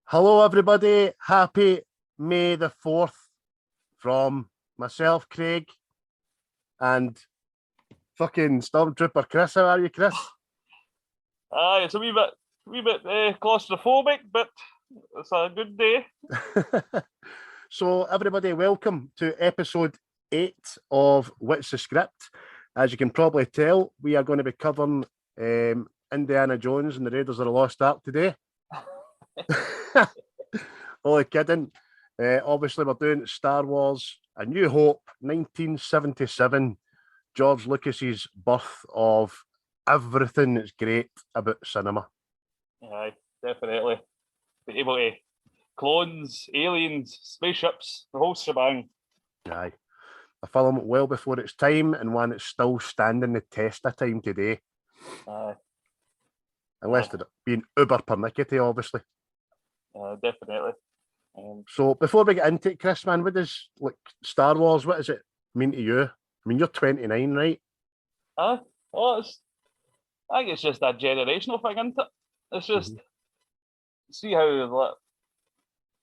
Hello, everybody. Happy May the 4th from myself, Craig, and fucking Stormtrooper Chris. How are you, Chris? Aye, it's a wee bit claustrophobic, but it's a good day. So, everybody, welcome to episode 8 of What's the Script. As you can probably tell, we are going to be covering Indiana Jones and the Raiders of the Lost Ark today. Only kidding. Obviously, we're doing Star Wars A New Hope, 1977, George Lucas's birth of everything that's great about cinema. Aye, definitely. Be able to clones, aliens, spaceships, the whole shebang. Aye. A film well before its time and one that's still standing the test of time today. Aye. Unless it's being uber pernickety, obviously. Definitely. So before we get into it, Chris, man, what does Star Wars, what does it mean to you? I mean, you're 29, right? Well, I think it's just a generational thing, isn't it? It's just see how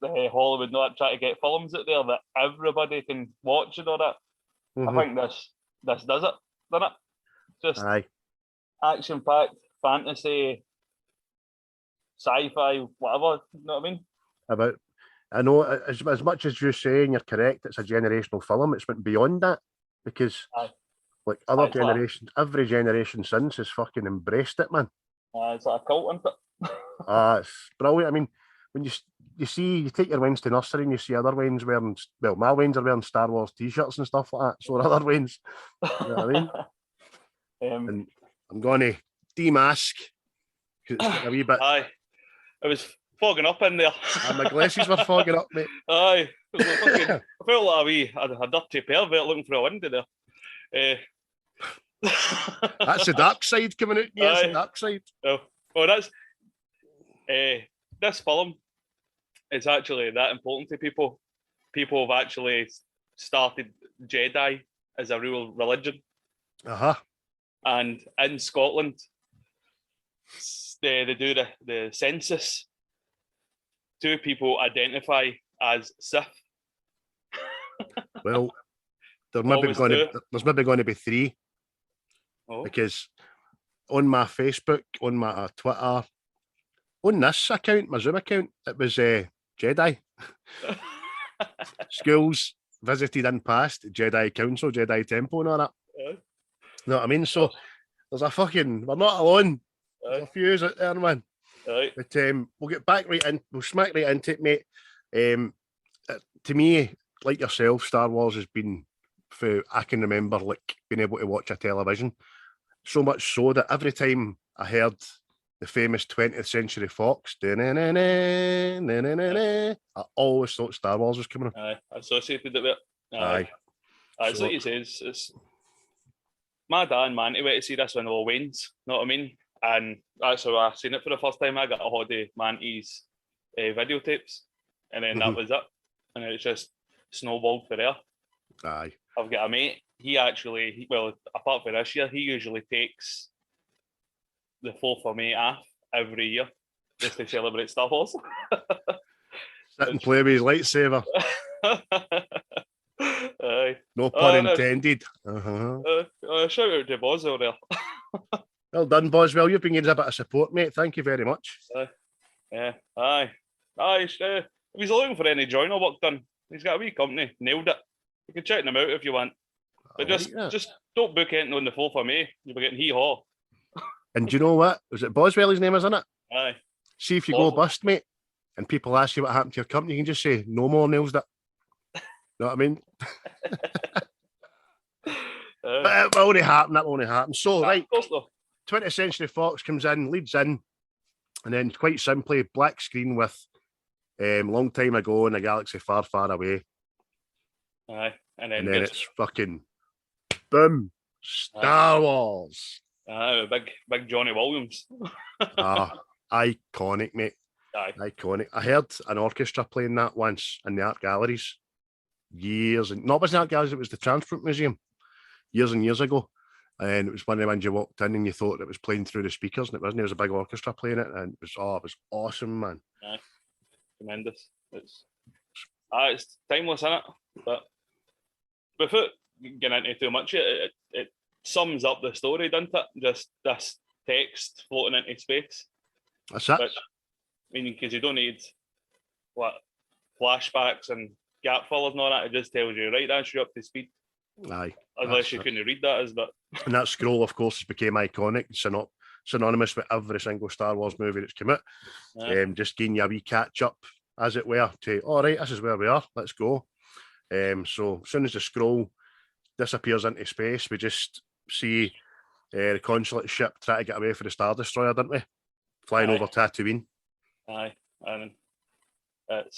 the Hollywood not try to get films out there that everybody can watch and all that. I think this does it, doesn't it? Just action-packed, fantasy, sci-fi, whatever. You know what I mean? I know as much as you're saying you're correct, it's a generational film. It's went beyond that because other generations, every generation since has fucking embraced it, man. It's like a cult, isn't it? It's brilliant. I mean, when you take your Waynes to nursery and you see other Waynes wearing, well, my Waynes are wearing Star Wars t-shirts and stuff like that. So are other Waynes. You know what I mean? And I'm going to demask because it's a wee bit. Aye, it was fogging up in there. My glasses were fogging up, mate. Aye, I felt like a dirty pervert looking for a window there. That's the dark side coming out. Yeah, it's the dark side. Well, that's this film is actually that important to people. People have actually started Jedi as a real religion. And in Scotland, they do the census. 2 people identify as Sith. Well, there's maybe going to be 3. Because on my Facebook, on my Twitter, on this account, my Zoom account, it was Jedi. Schools visited and passed, Jedi Council, Jedi Temple and all that. You know what I mean? So there's we're not alone. There's a few out there, man. But we'll get back right in, we'll smack right into it, mate. To me, like yourself, Star Wars has been, I can remember being able to watch a television. So much so that every time I heard the famous 20th Century Fox, I always thought Star Wars was coming on. I associated it with it. Aye. It's like you say, it's my dad, man, he went to see this when they were Waynes, know what I mean? And that's how I seen it for the first time. I got a hold of Manty's videotapes, and then that was it. And it's just snowballed for there. Aye. I've got a mate. He actually, apart from this year, he usually takes the 4th of May off every year just to celebrate Star Wars. Sit and play with his lightsaber. Aye. No pun intended. Shout out to Boswell there. Well done, Boswell. You've been getting a bit of support, mate. Thank you very much. Yeah. Aye. If he's looking for any joiner work done, he's got a wee company. Nailed it. You can check them out if you want. But just don't book anything on the 4th of May. You'll be getting hee-haw. And do you know what? Was it Boswell his name, isn't it? Aye. See if you go bust, mate, and people ask you what happened to your company, you can just say, no more, nails it. Know what I mean? But it will only happen. That will only happen. So, right, 20th Century Fox comes in, leads in, and then quite simply, black screen with long time ago in a galaxy far, far away. Aye. And then it's fucking boom, Star Wars. Big Johnny Williams. Iconic, mate. Aye. Iconic. I heard an orchestra playing that once in the art galleries years, and not was the art galleries, it was the Transport Museum years and years ago. And it was one of the ones you walked in and you thought it was playing through the speakers, and it wasn't. It was a big orchestra playing it, and it was awesome, man. Aye. tremendous. It's timeless, isn't it? But without getting into too much, it sums up the story, doesn't it? Just this text floating into space. That's it. Which, I mean, because you don't need what flashbacks and gap fillers and all that. It just tells you, right, that's you up to speed. Aye. Unless you couldn't read that, but and that scroll, of course, became iconic. Synonymous with every single Star Wars movie that's come out. Just giving you a wee catch up, as it were, to all right, this is where we are. Let's go. So as soon as the scroll disappears into space, we just see the consulate ship try to get away from the Star Destroyer, don't we? Flying over Tatooine. Aye, and it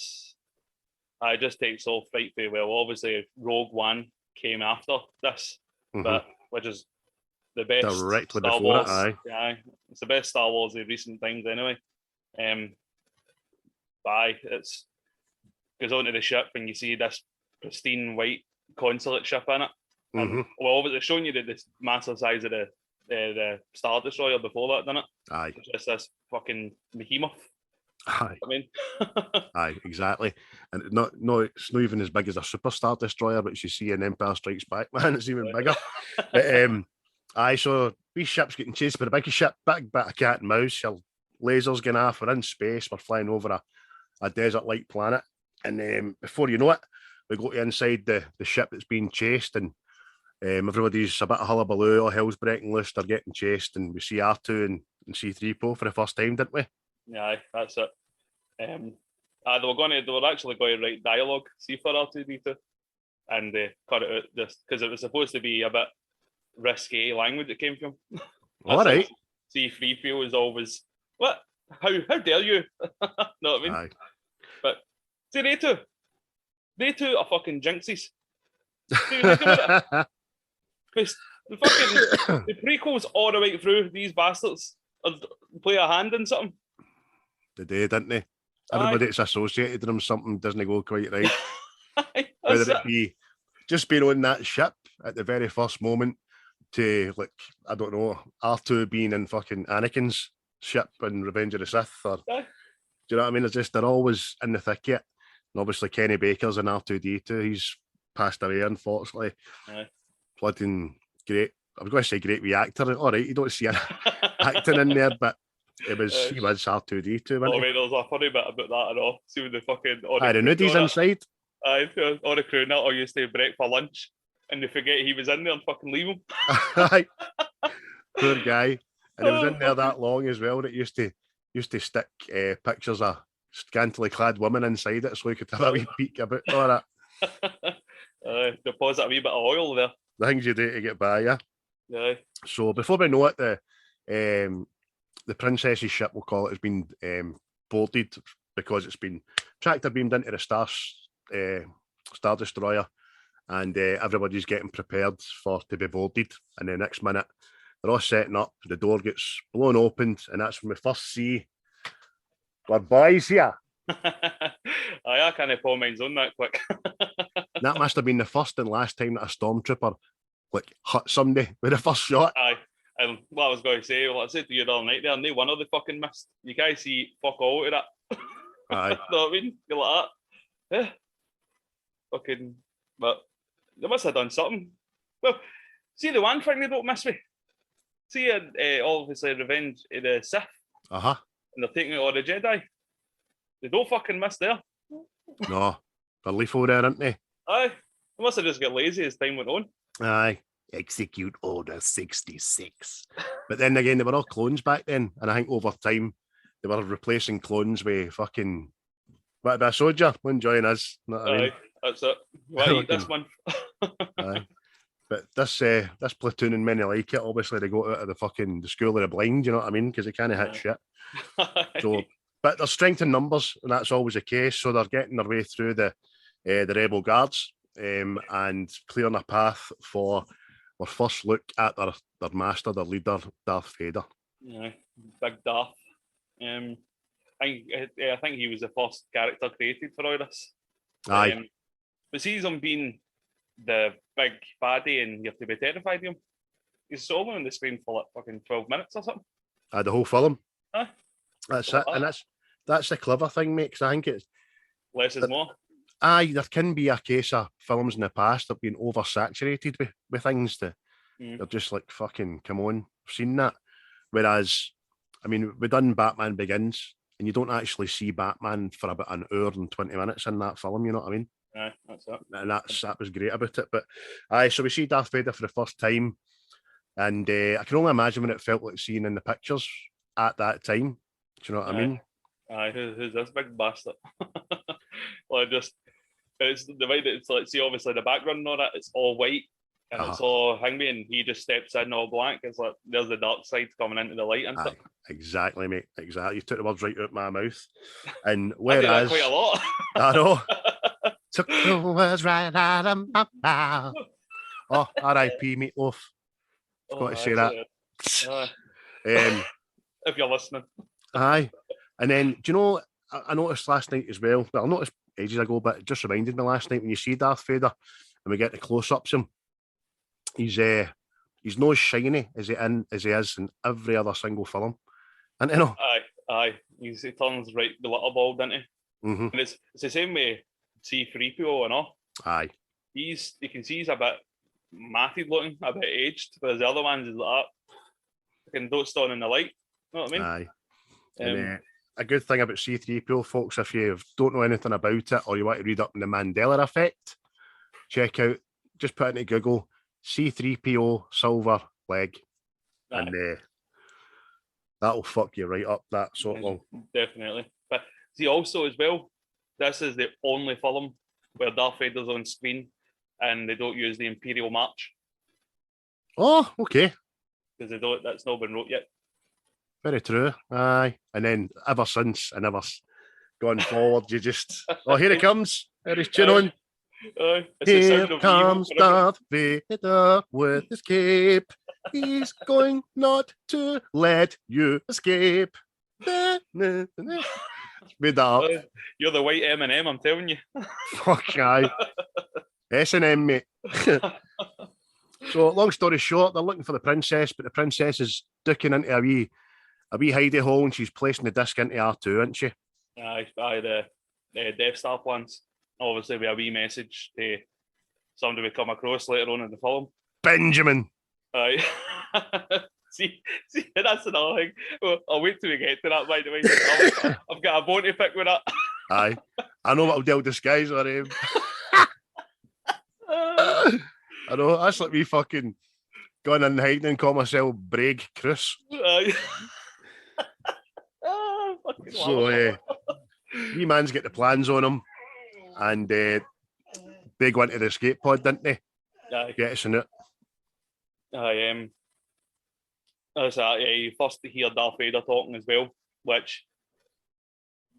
just takes off right very well. Obviously, Rogue One came after this, but which is the best directly Star before Wars. it. Aye, it's the best Star Wars of recent times, anyway. It goes onto the ship and you see this pristine white consulate ship in it. And, well, obviously showing you this massive size of the Star Destroyer before that, didn't it? Aye. It's just this fucking behemoth. Aye. I mean, aye, exactly. And it's not even as big as a Super Star Destroyer, which you see in Empire Strikes Back, man. It's even bigger. But, aye, so these ships getting chased by the biggest ship, big bit of cat and mouse. Your lasers going off. We're in space. We're flying over a desert-like planet. And before you know it, we go to inside the ship that's being chased, and everybody's a bit of hullabaloo. All hell's breaking loose. They're getting chased, and we see R2 and C-3PO for the first time, didn't we? Yeah, that's it. They were actually going to write dialogue, see, for R2D2, and they cut it out just because it was supposed to be a bit risque language it came from. All right. C-3PO was always, what? How dare you? Know what I mean? Aye. But see, they two are fucking jinxies. See, think about it. Because the prequels all the way through, these bastards play a hand in something. They did, didn't they? Everybody that's associated with them, something doesn't go quite right. Whether it be just being on that ship at the very first moment to, like, I don't know, R2 being in fucking Anakin's ship in Revenge of the Sith, or do you know what I mean? It's just they're always in the thick of it. And obviously Kenny Baker's in R2D2. He's passed away, unfortunately. Blooding great. I was going to say great reactor. All right, you don't see an acting in there, but he was R2D2. Oh, mate, there's a funny bit about that and all. See, with the fucking the nudies inside. Aye, all the crew now used to break for lunch, and they forget he was in there and fucking leave him. Aye, poor guy. And he was in there that long as well. That used to stick pictures of scantily clad women inside it, so he could have a wee peek about all that. Deposit a wee bit of oil there. The things you do to get by, yeah. Aye. So before we know it, the princess's ship, we'll call it, has been boarded because it's been tractor beamed into the Star Destroyer, and everybody's getting prepared to be boarded. And the next minute, they're all setting up. The door gets blown open, and that's when we first see our boys here. I can't pull mine on that quick. That must have been the first and last time that a stormtrooper hit somebody with the first shot. Aye. And what I was going to say, I said to you the other night there, no one of the fucking missed. You guys see fuck all of that. Aye. Know what I mean? You're like that. Yeah. Fucking, but they must have done something. Well, see the one thing they don't miss me. See, obviously, Revenge of the Sith. And they're taking out all the Jedi. They don't fucking miss there. No, they're lethal there, aren't they? Aye. They must have just got lazy as time went on. Aye. Execute Order 66. But then again, they were all clones back then, and I think over time they were replacing clones with fucking what about a soldier? Wouldn't join us. Know what I mean? That's it. Why eat this month? Aye. But this platoon and many like it, obviously they go out of the school of the blind, you know what I mean? Because they can't hit shit. So, but they're strength in numbers, and that's always the case. So they're getting their way through the rebel guards and clearing a path for our first look at their master, their leader, Darth Vader. Yeah, big Darth. I think he was the first character created for all this. Aye. But sees him being the big baddie and you have to be terrified of him. He's only on the screen for like fucking 12 minutes or something. The whole film. Aye. That's it. And that's the clever thing, mate, because I think less is more. Aye, there can be a case of films in the past that have been oversaturated with things that they're just like, fucking, come on, I've seen that. Whereas, I mean, we done Batman Begins, and you don't actually see Batman for about an hour and 20 minutes in that film, you know what I mean? Aye, that's it. And that was great about it. But aye, so we see Darth Vader for the first time, and I can only imagine what it felt like seeing in the pictures at that time. Do you know what I mean? Aye, who's this big bastard? Well, it's the way that it's like, see, obviously the background on it, it's all white and it's all hanging, and he just steps in all black. It's like there's the dark side coming into the light and stuff. Exactly, mate. Exactly. You took the words right out of my mouth. And I do that quite a lot. I know. Took the words right out of my mouth. Oh, R.I.P. Meatloaf. I've got to say that. If you're listening. Aye. And then, do you know, I noticed last night as well, I noticed ages ago, but it just reminded me last night when you see Darth Vader and we get the close-ups of him, he's not as shiny as he is in every other single film. And you know, aye, he turns right the little ball, doesn't he? Mm-hmm. And it's the same way C-3PO and all. Aye, you can see he's a bit matted looking, a bit aged, whereas the other ones is like that, can dote on in the light. You know what I mean? Aye. And, a good thing about C-3PO, folks, if you don't know anything about it or you want to read up on the Mandela effect, check out, just put into Google, C-3PO silver leg. Aye. And that'll fuck you right up, that sort of. Definitely. But see, also as well, this is the only film where Darth Vader's on screen and they don't use the Imperial March. Oh, okay. Because that's not been wrote yet. Very true. Aye. And then ever since and ever going forward, you just, oh, here he comes. There he's tune on. Here comes Darth Vader with his cape. He's going not to let you escape. Made that up. You're the white M&M, I'm telling you. Fuck aye. S&M, mate. So, long story short, they're looking for the princess, but the princess is ducking into a wee hidey hole, and she's placing the disc into R2, isn't she? Aye, the Death Star plans. Obviously, with a wee message to somebody we come across later on in the film. Benjamin. Aye. see, that's another thing. Well, I'll wait till we get to that, by the way. I've got a bone to pick with that. Aye. I know what I'll do, disguise her name. I know, that's like me fucking going in hiding and call myself Braig Cruz. So, wee man's get the plans on him, and they go into the escape pod, didn't they? Aye. Get us in it. You first hear Darth Vader talking as well, which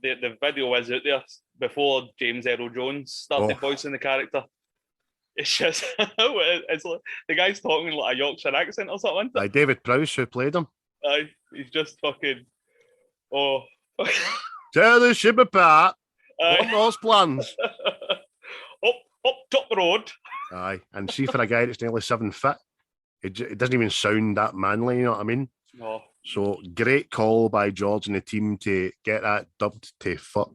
the video is out there before James Earl Jones started voicing the character. It's just, it's like, the guy's talking like a Yorkshire accent or something. Aye, David Prowse, who played him. Aye, he's just fucking, Tear the ship apart. What those plans? up top the road. Aye, and see, for a guy that's nearly 7 foot, it doesn't even sound that manly, you know what I mean? No. So, great call by George and the team to get that dubbed to fuck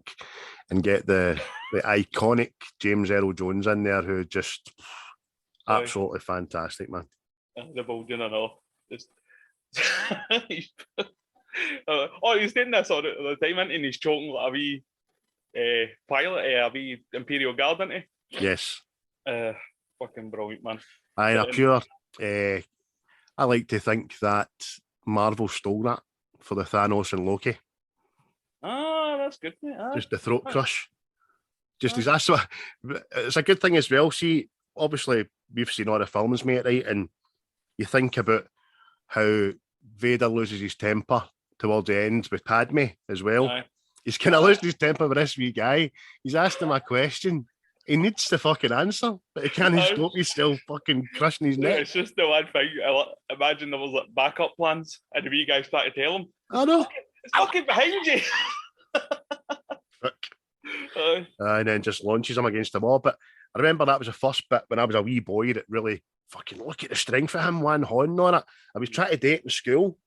and get the iconic James Earl Jones in there, who just absolutely fantastic, man. The bulging and all. Just he's doing this all the time, and he's choking like a wee pilot, a wee Imperial Guard, isn't he? Yes. Fucking brilliant, man. Aye, a pure. I like to think that Marvel stole that for the Thanos and Loki. Ah, that's good, mate. Just the throat crush. That's what. It's a good thing as well. See, obviously, we've seen all the films, mate, right? And you think about how Vader loses his temper towards the end with Padme as well. Aye. He's kind of losing his temper with this wee guy. He's asked him a question. He needs to fucking answer, but he can't stop. He's still fucking crushing his neck. It's just the one thing. Imagine there was like backup plans, and the wee guys try to tell him. I know. It's fucking behind you. And then just launches him against the wall. But I remember that was the first bit when I was a wee boy that really fucking look at the strength of him, one horn on it. I was trying to date in school.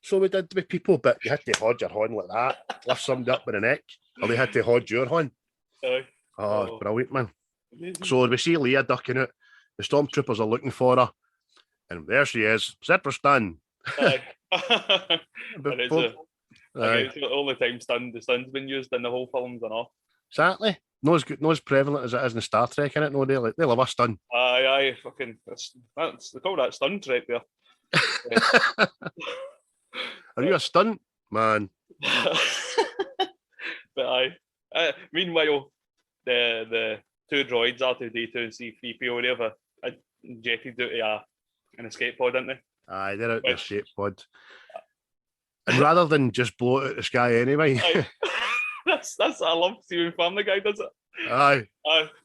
So we did with people, but you had to hold your horn like that, lift somebody up with the neck, or they had to hold your horn. Oh, brilliant, man. So we see Leia ducking out. The stormtroopers are looking for her. And there she is. Separate stun. And it's the only time the stun's been used in the whole films and all. Exactly. Not as prevalent as it is in Star Trek, innit? No, they love a stun. Aye, fucking. They call that stun trek there. Are you a stunt man? But meanwhile, the two droids, R2D2 and C3PO, they have a jetted out an escape pod, aren't they? Aye, they're out in the escape pod. And rather than just blow it out the sky anyway. that's what I love seeing Family Guy does it. Aye.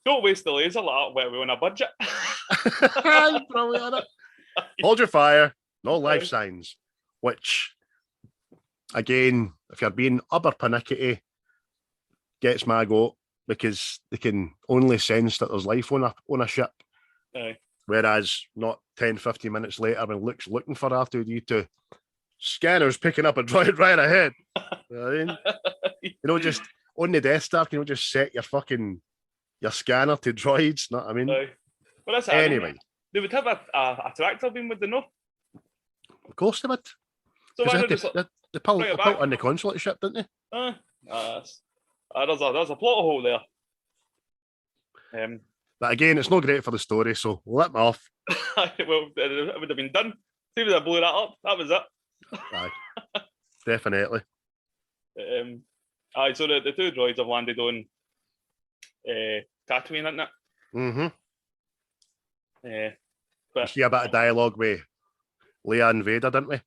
Don't waste the laser like that. We're on a budget. Brilliant. Hold your fire. No life signs. Which, again, if you're being uber panicky, gets my goat, because they can only sense that there's life on a ship. Aye. Whereas not 10, 15 minutes later, when Luke's looking for R2D2, scanner's picking up a droid right ahead. You know what I mean? You know, just on the Death Star, you know, just set your scanner to droids. Know what I mean? Well, that's anyway. They would have a tractor beam with the no. Of course they would. So they pulled on the consulate ship, didn't they? There's a plot hole there. But again, it's not great for the story, so let me off. Well, it would have been done. See if they blew that up. That was it. Aye, definitely. So the two droids have landed on Tatooine, isn't it? Mm-hmm. But we see a bit of dialogue with Leia and Vader, didn't we?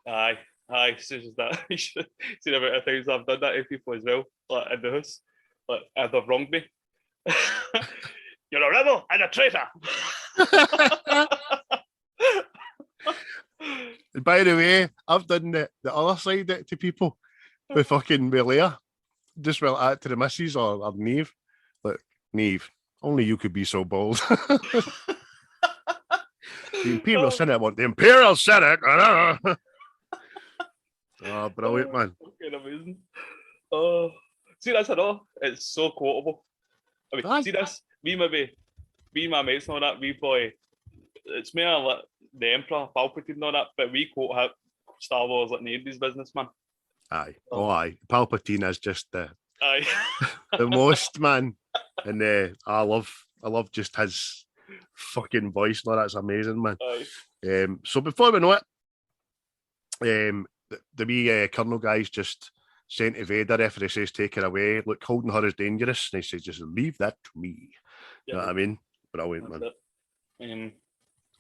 Aye. It's just that you should have seen about 1,000 I've done that to people as well, like in the house. Like, if they've wronged me. You're a rebel and a traitor. By the way, I've done the other side to people with Leia. Just well at to the missus or Neve. Like, Neve, only you could be so bold. The Imperial Senate want the Imperial Senate. Oh, brilliant, man. Fucking amazing. See, that's another. It's so quotable. I mean, see this? Me and my mates and all that, we probably, it's more like the Emperor, Palpatine and all that, but we quote Star Wars like nobody's business, man. Aye. Aye. Palpatine is just the most, man. And I love just his fucking voice. No, that's amazing, man. So before we know it, the wee Colonel guy's just saying to Vader, after he says take her away, look, holding her is dangerous, and he says just leave that to me. You know what I mean? Brilliant, man.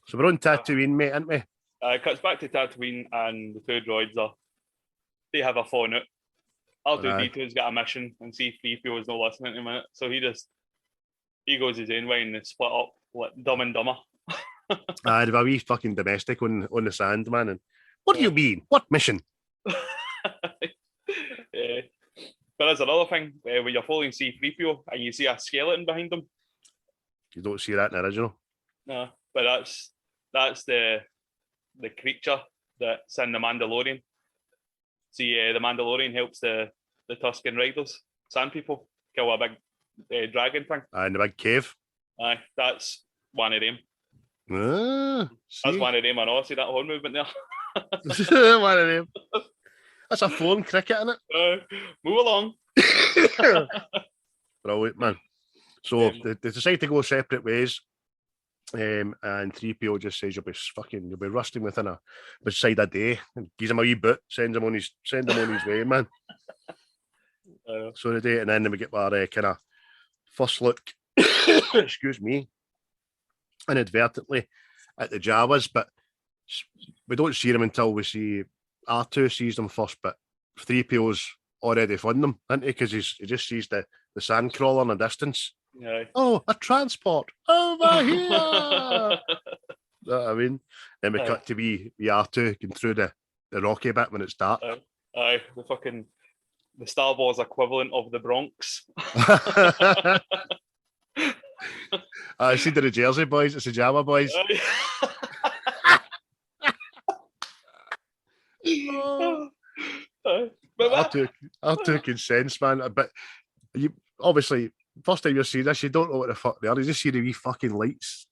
So we're on Tatooine, mate, aren't we? It cuts back to Tatooine, and the two droids they have a falling out. R2D2's got a mission, and C3PO is not listening to him, so he goes his own way and they split up like Dumb and Dumber. They have a wee fucking domestic on the sand, man. And what do you mean? What mission? But there's another thing when you're following C3PO and you see a skeleton behind him. You don't see that in the original. No, but that's the creature that's in the Mandalorian. See, the Mandalorian helps the Tusken Riders, Sand People, kill a big dragon thing. In the big cave. Aye, that's one of them. That's one of them, I know. See that horn movement there? One of them. That's a phone cricket, isn't it? Move along. Brilliant, man. So they decide to go separate ways. And 3PO just says you'll be rusting beside a day, and gives him a wee boot, send him on his way, man. So they do, and then we get our kind of first look, excuse me, inadvertently at the Jawas, but we don't see them until we see R2 sees them first, but 3PO's already found them, isn't he? Because he just sees the sand crawler in the distance. Yeah. Oh, a transport over here. You know what I mean? Then we cut to be R2 going through the rocky bit when it's dark. Aye, the Star Wars equivalent of the Bronx. I see the Jersey boys, it's the Java boys. R2 can sense, man. But you obviously first time you see this, you don't know what the fuck they are. You just see the wee fucking lights,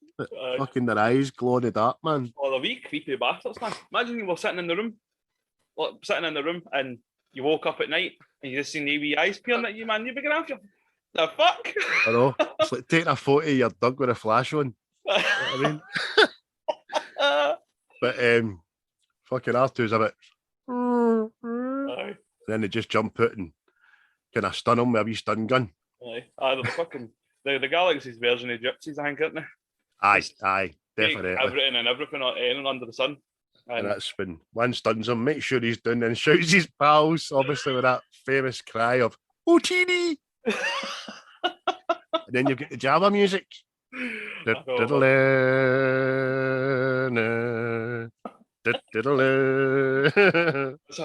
fucking their eyes glow in the dark, man. Oh, the wee creepy bastards, man. Imagine you were sitting in the room, and you woke up at night and you just seen the wee eyes peering at you, man. You'd be going after the fuck. I know. It's like taking a photo of your dog with a flash on. You know what I mean? But fucking R2's a bit. And then they just jump out and kind of stun him with a wee stun gun. The fucking the Galaxy's version of Gypsies, I think, isn't it? Aye, definitely. Everything under the sun. And that's when one stuns him, makes sure he's down and shouts his pals, obviously with that famous cry of OTD. And then you've got the Java music. So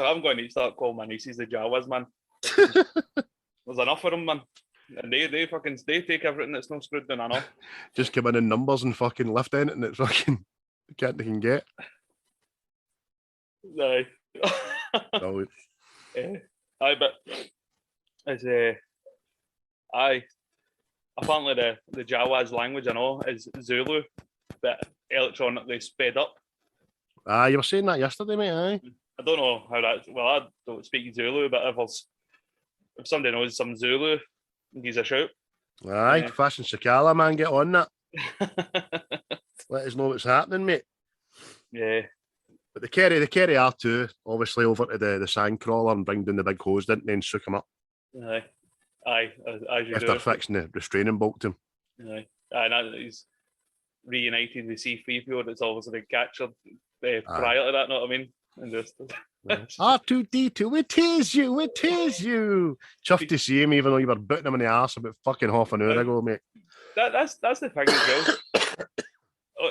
I'm going to start calling my nieces the Jawas, man. There's enough of them, man. And they take everything that's not screwed down, I know. Just come in numbers and fucking lift anything that fucking they can get. Aye. Brilliant. Aye, but it's apparently the Jawas language I know is Zulu, but electronically sped up. You were saying that yesterday, mate. Aye. I don't know how that. Well, I don't speak Zulu, but if somebody knows some Zulu, gives a shout. Aye, Fashion Sakala, man, get on that. Let us know what's happening, mate. Yeah. But they carry R2 obviously over to the sandcrawler and bring down the big hose, didn't they, and soak him up. Aye, as you after fixing the restraining bolt to him. Aye, and he's reunited with C-3PO. That's obviously captured prior to that. Know what I mean? And just R2D2, it is you. Chuffed to see him, even though you were booting him in the arse about fucking half an hour ago, mate. That's the thing as well.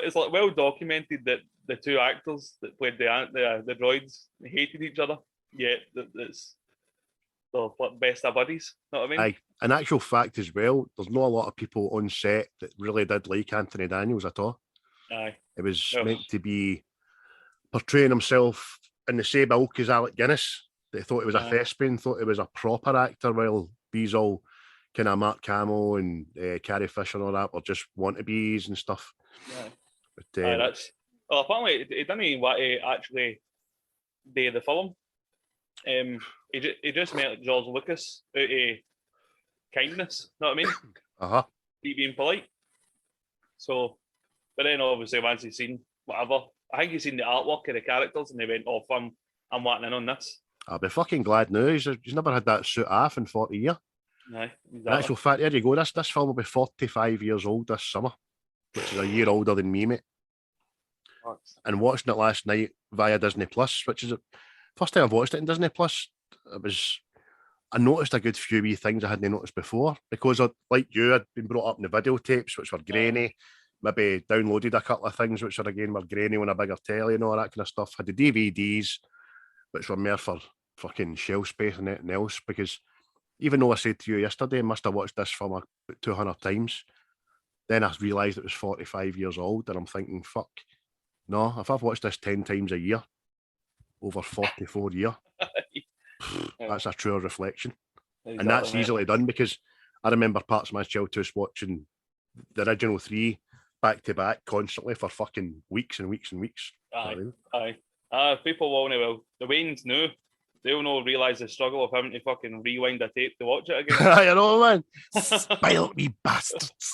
It's like well documented that the two actors that played the droids hated each other. Yet it's they're best of buddies. Know what I mean? Aye. In actual fact as well, there's not a lot of people on set that really did like Anthony Daniels at all. Aye. It was meant to be portraying himself in the same ilk as Alec Guinness. They thought it was a thespian, thought it was a proper actor, while these all kind of Mark Hamill and Carrie Fisher and all that were just wannabes and stuff. Aye. But, apparently he didn't want to actually do the film. He just met George Lucas out of kindness, know what I mean? He being polite. So, but then obviously once he's seen whatever, I think he's seen the artwork of the characters and they went, "Oh, I'm wanting in on this." I'll be fucking glad now. He's never had that suit off in 40 years. Aye, exactly. In actual fact, there you go. This film will be 45 years old this summer, which is a year older than me, mate. And watching it last night via Disney Plus, which is the first time I've watched it in Disney Plus. I noticed a good few wee things I hadn't noticed before because, like you, I'd been brought up in the videotapes, which were grainy. Maybe downloaded a couple of things which were grainy on a bigger telly and all that kind of stuff. Had the DVDs, which were more for fucking shelf space and anything else. Because even though I said to you yesterday, I must have watched this film about 200 times. Then I realised it was 45 years old, and I'm thinking, fuck, no, if I've watched this 10 times a year, over 44 years, that's a true reflection. Exactly. And that's easily done because I remember parts of my childhood watching the original 3 back to back constantly for fucking weeks and weeks and weeks. Aye. People will know. The Waynes knew. They'll not realise the struggle of having to fucking rewind a tape to watch it again. You know, man. Spoiled me bastards.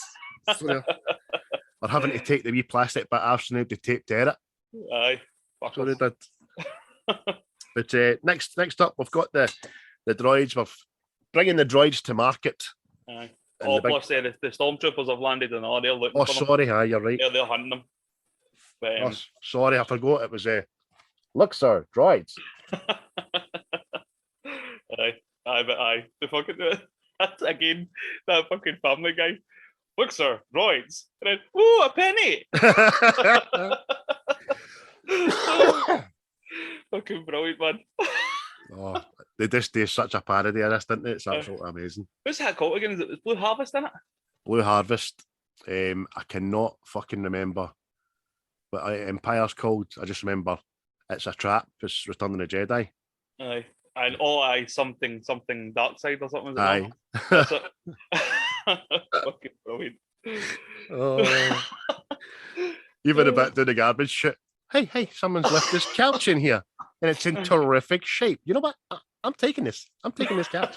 Or having to take the wee plastic bit off so now the tape to it. Aye. So they did. But next up, we've got the droids. We're bringing the droids to market. Aye. Plus the stormtroopers have landed and they're looking for them. Oh, sorry, you're right. They're hunting them. But, sorry, I forgot. It was look, sir, droids. Aye. The fucking that's again that fucking Family Guy. Look, sir, droids. And then, ooh, a penny. Fucking brilliant, man. Oh, they just do such a parody of this, didn't they? It's absolutely amazing. What's that called again? Is it Blue Harvest, isn't it? Blue Harvest. I cannot fucking remember what Empire's called. I just remember it's a trap. It's Return of the Jedi. Aye. And something dark side or something. Aye. Fucking brilliant. Oh. Even a bit doing the garbage shit. Hey, someone's left this couch in here and it's in terrific shape. You know what? I'm taking this. I'm taking this couch.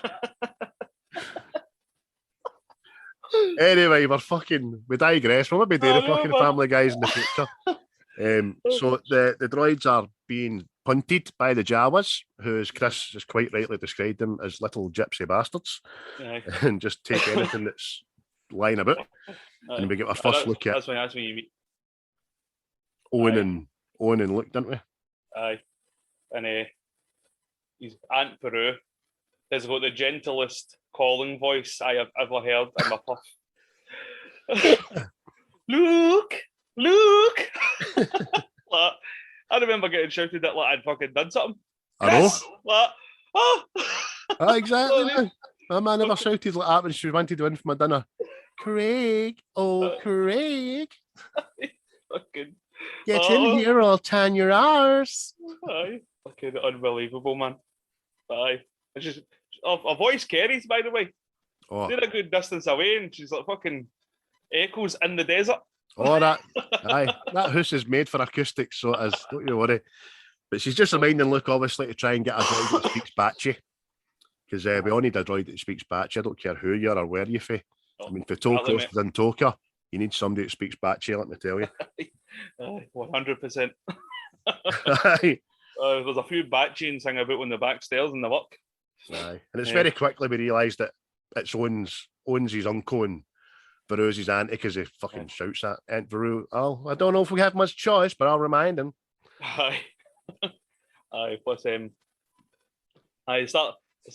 Anyway, we digress. We'll maybe do the fucking Family Guys in the future. So the droids are being punted by the Jawas, who, as Chris just quite rightly described them, as little gypsy bastards, and just take anything that's lying about. And we get our first look at that's when you meet Owen and Luke, didn't we? Aye. And his Aunt Peru has got the gentlest calling voice I have ever heard in my puff. Luke! Like, I remember getting shouted at like I'd fucking done something. I know. Like, oh! Exactly, man. My man never shouted like that when she wanted to win for my dinner. Craig! Oh, Craig! Fucking... Get in here, I'll tan your arse. Aye. Fucking unbelievable, man. Aye. It's just... Her voice carries, by the way. Oh. They're a good distance away and she's like fucking echoes in the desert. Oh, that house is made for acoustics, so it is. Don't you worry. But she's just reminding Luke, obviously, to try and get a droid that speaks Batchy. Because we all need a droid that speaks Batchy. I don't care who you are or where you're from. I mean, for Tolkien and Toka, you need somebody that speaks Batchy, let me tell you. 100%. Aye. There's a few Batchians hanging about on the back stairs in the work. Aye. And it's very quickly we realised that it's owns his uncle and Veru's his auntie because he fucking shouts at Aunt Veru. Oh, I don't know if we have much choice, but I'll remind him. Aye. Aye, plus it's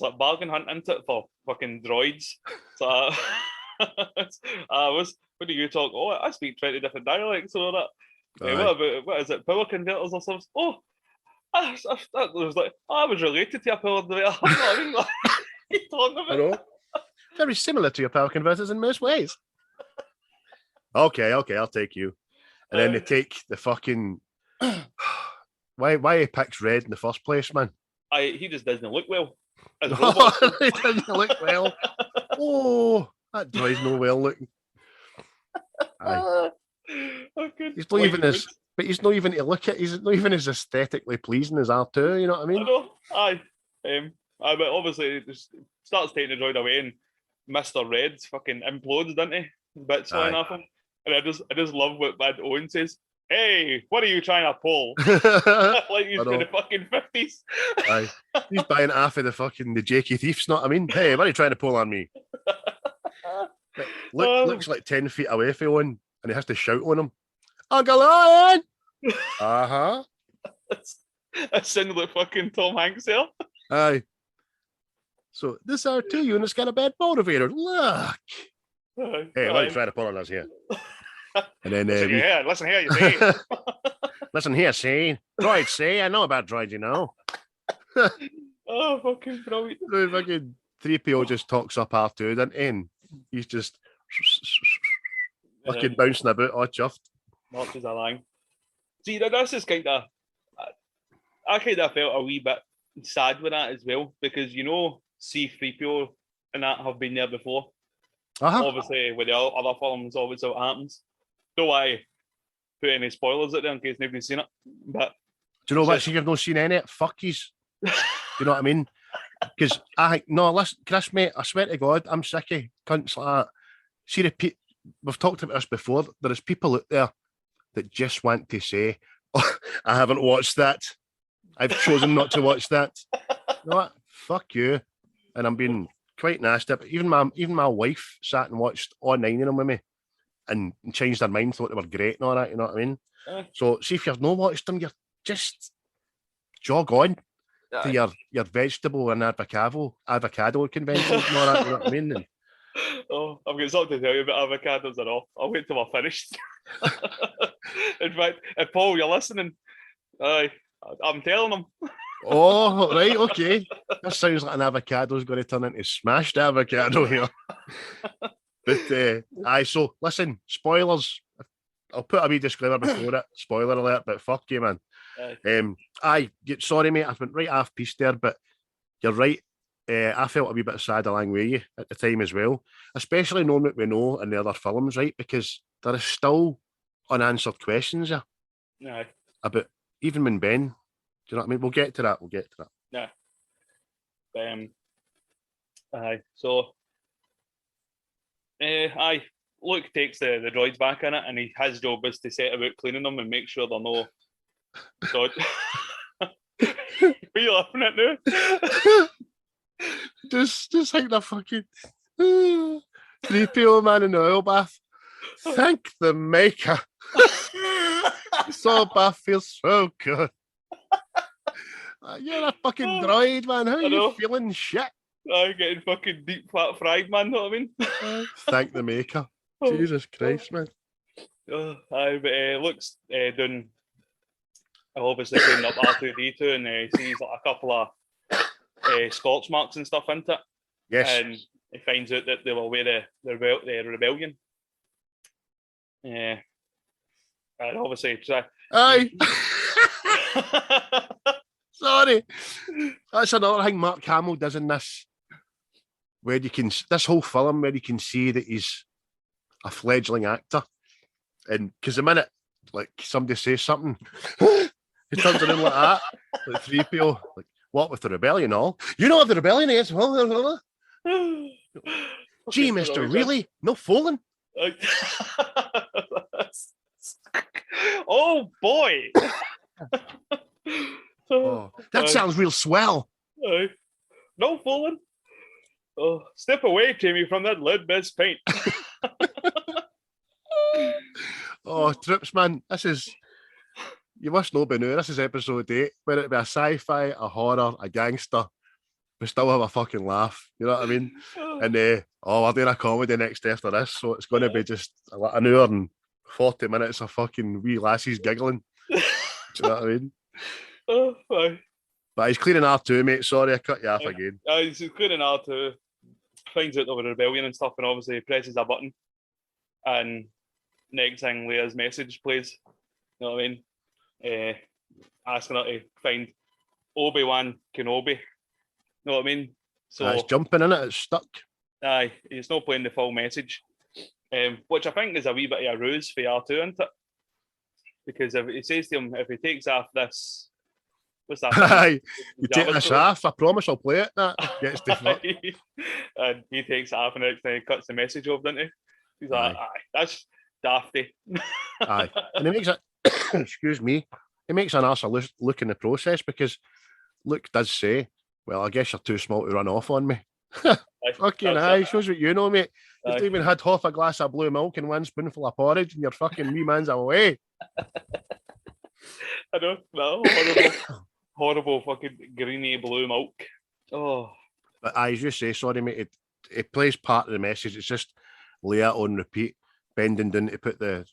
like bargain hunting for fucking droids. So what do you talk? Oh, I speak 20 different dialects or that. What is it? Power converters or something? Oh, I was like, I was related to a power converter. I mean, what are you talking about? I know. Very similar to your power converters in most ways. Okay, I'll take you. And then they take the fucking... Why he picks red in the first place, man? He just doesn't look well. As a robot. He doesn't look well. Oh, that droid's no well looking. Aye. He's not even as... But he's not even to look at. He's not even as aesthetically pleasing as R2. You know what I mean? I know. Aye. But obviously, it just starts taking the droid away, and Mr. Red fucking implodes, doesn't he? Bits flying off him, and I just love what Bad Owen says. Hey, what are you trying to pull? Like he's in the fucking 50s. Aye. He's buying half of the Jakey Thiefs. Know what I mean? Hey, what are you trying to pull on me? Looks like 10 feet away from Owen, and he has to shout on him. Uncle Owen! Uh-huh. That sounded like fucking Tom Hanks there. Aye. So this R2 unit's got a bad motivator. Look. Hey, why are you trying to pull on us here? And then listen here, you see. Listen here, see. Droids, see. I know about droids, you know. Oh, fucking brilliant. So fucking 3PO just talks up R2, doesn't he? And he's just fucking bouncing about, all chuffed. Not as a line. See, this is kind of... I kind of felt a wee bit sad with that as well, because, you know, C-3PO and that have been there before. Obviously, with the other films, obviously what happens. Don't I put any spoilers out there in case nobody's seen it. But do you know what? You've not seen any? Fuck yous. Do you know what I mean? Because listen, Chris, mate, I swear to God, I'm sick of cunts like that. See, we've talked about this before. There is people out there that just want to say, oh, I haven't watched that. I've chosen not to watch that. You know what? Fuck you. And I'm being quite nasty. But even my wife sat and watched all 9 of them with me and changed her mind, thought they were great and all that, you know what I mean? So see, if you've not watched them, you're just jog on to your vegetable and avocado conventions and all that, you know what I mean? And, I've got something to tell you about avocados and all. I'll wait till we're finished. In fact, if Paul, you're listening, I'm telling him. Oh, right, okay. That sounds like an avocado's going to turn into smashed avocado here. But, so listen, spoilers. I'll put a wee disclaimer before it. Spoiler alert, but fuck you, man. Sorry, mate, I've been right off piece there, but you're right. I felt a wee bit sad along with you at the time as well, especially knowing what we know in the other films, right? Because there is still unanswered questions there about even when Ben. Do you know what I mean? We'll get to that. Yeah. So, Luke takes the droids back in it, and his job is to set about cleaning them and make sure they're no. So, are you laughing at now? just like the fucking 3PO man in the oil bath. Thank the maker. So bath feels so good. You're a fucking droid, man. How are you feeling shit? I'm getting fucking deep fat fried, man. Know what I mean? Thank the maker. Jesus Christ, man. But Luke's doing obviously cleaning up R2D2, and he sees like a couple of scorch marks and stuff into it. Yes. And he finds out that they were with the rebellion. Yeah. And obviously, aye. Sorry. That's another thing Mark Hamill does in this, where you can, this whole film where you can see that he's a fledgling actor. And because the minute, like, somebody says something, he turns around like that, like 3PO, like, what with the rebellion all? You know what the rebellion is? Gee, mister, really? No fooling? Oh, boy. That sounds real swell. No fooling. Step away, Jamie, from that lead-based paint. Trips, man. This is, you must know by now, this is episode 8, whether it be a sci-fi, a horror, a gangster, we still have a fucking laugh. You know what I mean? And we're doing a comedy next after this, so it's going to be just an hour and 40 minutes of fucking wee lassies giggling. Do you know what I mean? But he's cleaning R2, mate. Sorry, I cut you off again. He's cleaning R2, finds out there was a rebellion and stuff, and obviously presses a button. And next thing, Leia's message plays. You know what I mean? Asking her to find Obi-Wan Kenobi. You know what I mean? So it's jumping in it, it's stuck. Aye, he's not playing the full message. Which I think is a wee bit of a ruse for R2, isn't it? Because if he says to him, if he takes off this, what's that? Aye, you take this off, I promise I'll play it. That gets the fuck. And he takes it off, and next time he cuts the message off, doesn't he? He's like, aye, that's dafty. Aye, and he makes it, excuse me, he makes an arse look in the process, because Luke does say, well, I guess you're too small to run off on me. Fucking aye, shows what you know, mate. You've even had half a glass of blue milk and one spoonful of porridge, and your fucking wee man's away. I know, no, horrible fucking greeny blue milk. Oh. But as you say, sorry, mate, it plays part of the message. It's just Leia on repeat, bending down to put the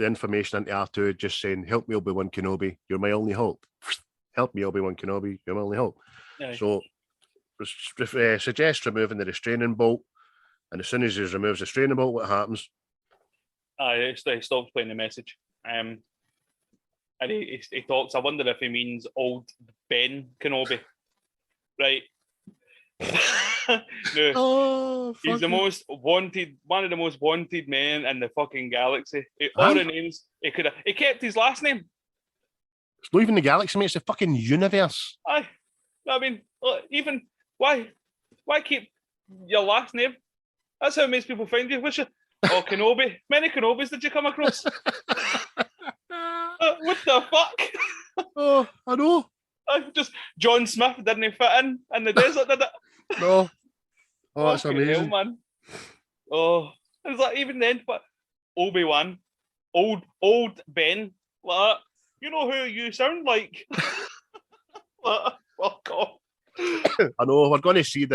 information into R2, just saying, help me, Obi-Wan Kenobi, you're my only hope. Help me, Obi-Wan Kenobi, you're my only hope. Aye. So, suggest removing the restraining bolt, and as soon as he removes the restraining bolt, what happens? He stops playing the message. And he talks, I wonder if he means old Ben Kenobi. Right. No, he's the most wanted, one of the most wanted men in the fucking galaxy. All the names, he kept his last name. It's not even the galaxy, mate, it's the fucking universe. Aye. I mean, even, why keep your last name? That's how it makes people find you. Kenobi. Many Kenobis did you come across? What the fuck? Oh, I know. Just John Smith didn't fit in the desert, did it? No. Oh, that's amazing. Hell, man. Oh, it's like even then, but Obi-Wan, old Ben, like, you know who you sound like? Fuck off. I know, we're going to see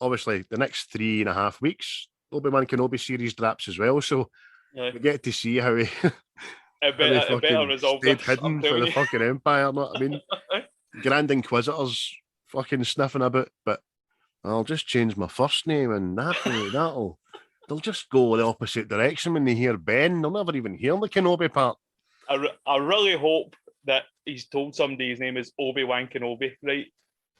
obviously the next 3.5 weeks, Obi-Wan Kenobi series drops as well, so we get to see how he stayed hidden for the fucking Empire, know what I mean? Grand Inquisitors fucking sniffing about, but I'll just change my first name and they'll just go the opposite direction when they hear Ben. They'll never even hear the Kenobi part. I really hope that he's told somebody his name is Obi-Wan Kenobi, right?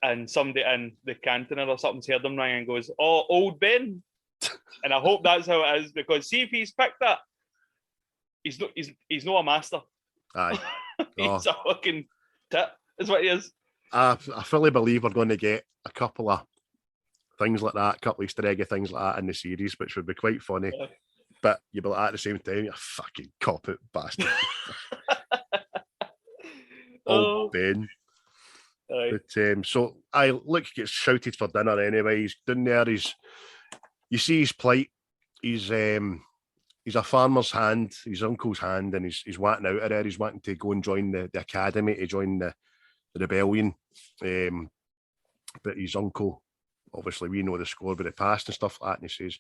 and somebody in the cantina or something's heard him ring and goes, "Oh, old Ben," and I hope that's how it is, because see if he's picked that, he's not a master. Aye. He's a fucking tit, is what he is. I fully believe we're going to get a couple of things like that, a couple of Easter eggy things like that in the series, which would be quite funny. Yeah. But you'd be like, at the same time, you fucking cop-out bastard. Old Ben. Aye. But so Luke gets shouted for dinner anyway. He's down there. You see his plight. He's a farmer's hand, his uncle's hand, and he's wanting out of there. He's wanting to go and join the academy, to join the rebellion. But his uncle, obviously, we know the score with the past and stuff like that. And he says,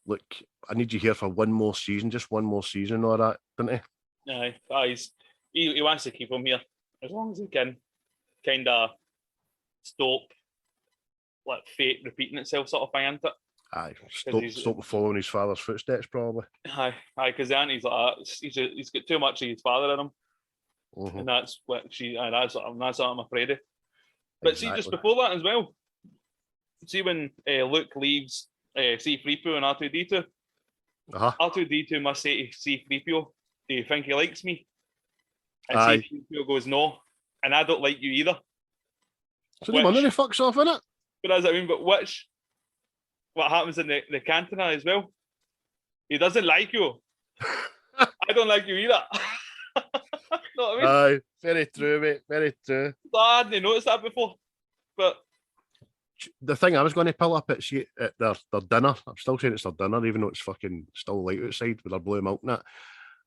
"Look, I need you here for one more season, just one more season, or that, doesn't he?" Aye. He wants to keep him here as long as he can. Kind of stop like fate repeating itself, sort of thing, isn't it? Aye, stop following his father's footsteps, probably. Aye, because the auntie's like that. He's got too much of his father in him, and that's what that's what I'm afraid of. But see, just before that as well, see when Luke leaves C-3PO and R2-D2, R2-D2 must say to C-3PO, "Do you think he likes me?" And C-3PO goes, "No, and I don't like you either." So the money fucks off, innit? But as I mean, but what happens in the cantina as well? He doesn't like you. I don't like you either. Know what I mean? Aye, very true, mate. Very true. I hadn't noticed that before. But the thing I was going to pull up at their dinner. I'm still saying it's their dinner, even though it's fucking still light outside with their blue milk and that.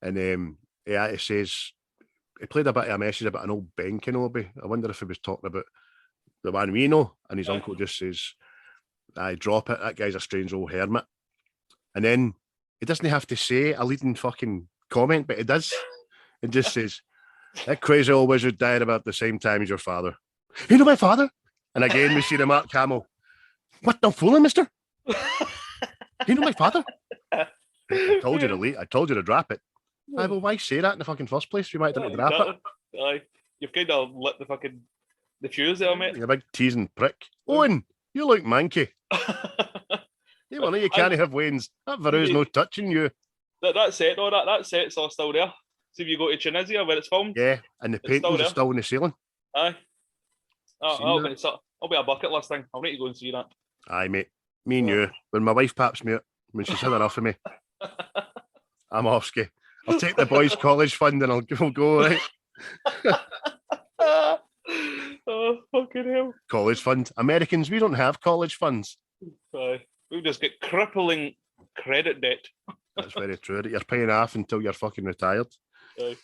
And he says he played a bit of a message about an old Ben Kenobi. I wonder if he was talking about the one we know, and his uncle just says, "I drop it. That guy's a strange old hermit." And then he doesn't have to say a leading fucking comment, but he does. It just says, "That crazy old wizard died about the same time as your father." "You know my father?" And again, we see the Mark Hamill. "What, don't fool him, mister? You know my father?" I told you to leave. I told you to drop it. Aye, well, why say that in the fucking first place? You might have to drop it. Aye, you've kind of lit the fuse there, mate. You're a big teasing prick. Owen, you look manky. You can't have Wayne's. That Veru's no touching you. That set's all still there. See if you go to Tunisia where it's filmed. Yeah, and the paintings are still in the ceiling. Aye. I'll be a bucket list thing. I'll need to go and see that. Aye, mate. Me and you. When my wife paps me out, when she's had enough of me, I'm off ski. I'll take the boys' college fund and we'll go, right? Oh, fucking hell. College fund. Americans, we don't have college funds. Aye. We just get crippling credit debt. That's very true. That you're paying off until you're fucking retired. Aye.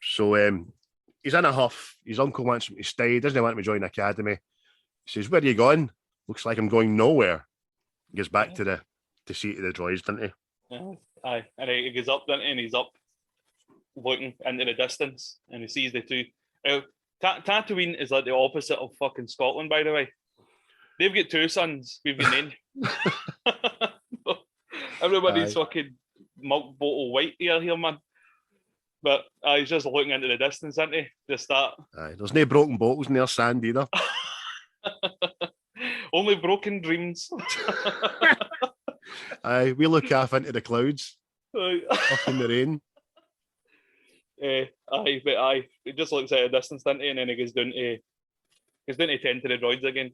So he's in a huff. His uncle wants him to stay. He doesn't want him to join the academy. He says, "Where are you going?" "Looks like I'm going nowhere." He goes back to the seat of the droids, doesn't he? Aye. And he goes up, doesn't he? And he's up looking into the distance and he sees the two. Tatooine is like the opposite of fucking Scotland, by the way. They've got two suns. We've got none. Everybody's fucking milk bottle white here, man. But he's just looking into the distance, isn't he? Just that. Aye, there's no broken bottles in their sand either. Only broken dreams. Aye, we look off into the clouds. Up in the rain. He just looks at a distance, doesn't he? And then he goes down to tend to the droids again.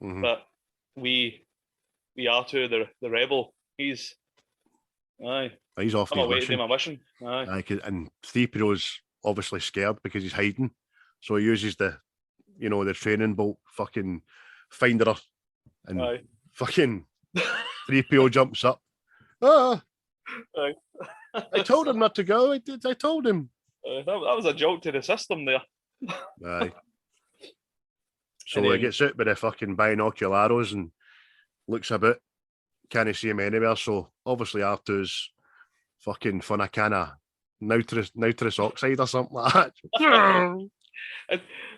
Mm-hmm. But we are to the rebel. He's off on way to do my mission. Aye, and 3PO's obviously scared because he's hiding, so he uses the training bolt fucking finder her, and fucking 3PO jumps up. I told him not to go. I told him. That was a joke to the system there. Aye. So he gets out with the fucking binocularos and looks about. Can't see him anywhere. So obviously R2's fucking fun a can of nitrous oxide or something like that.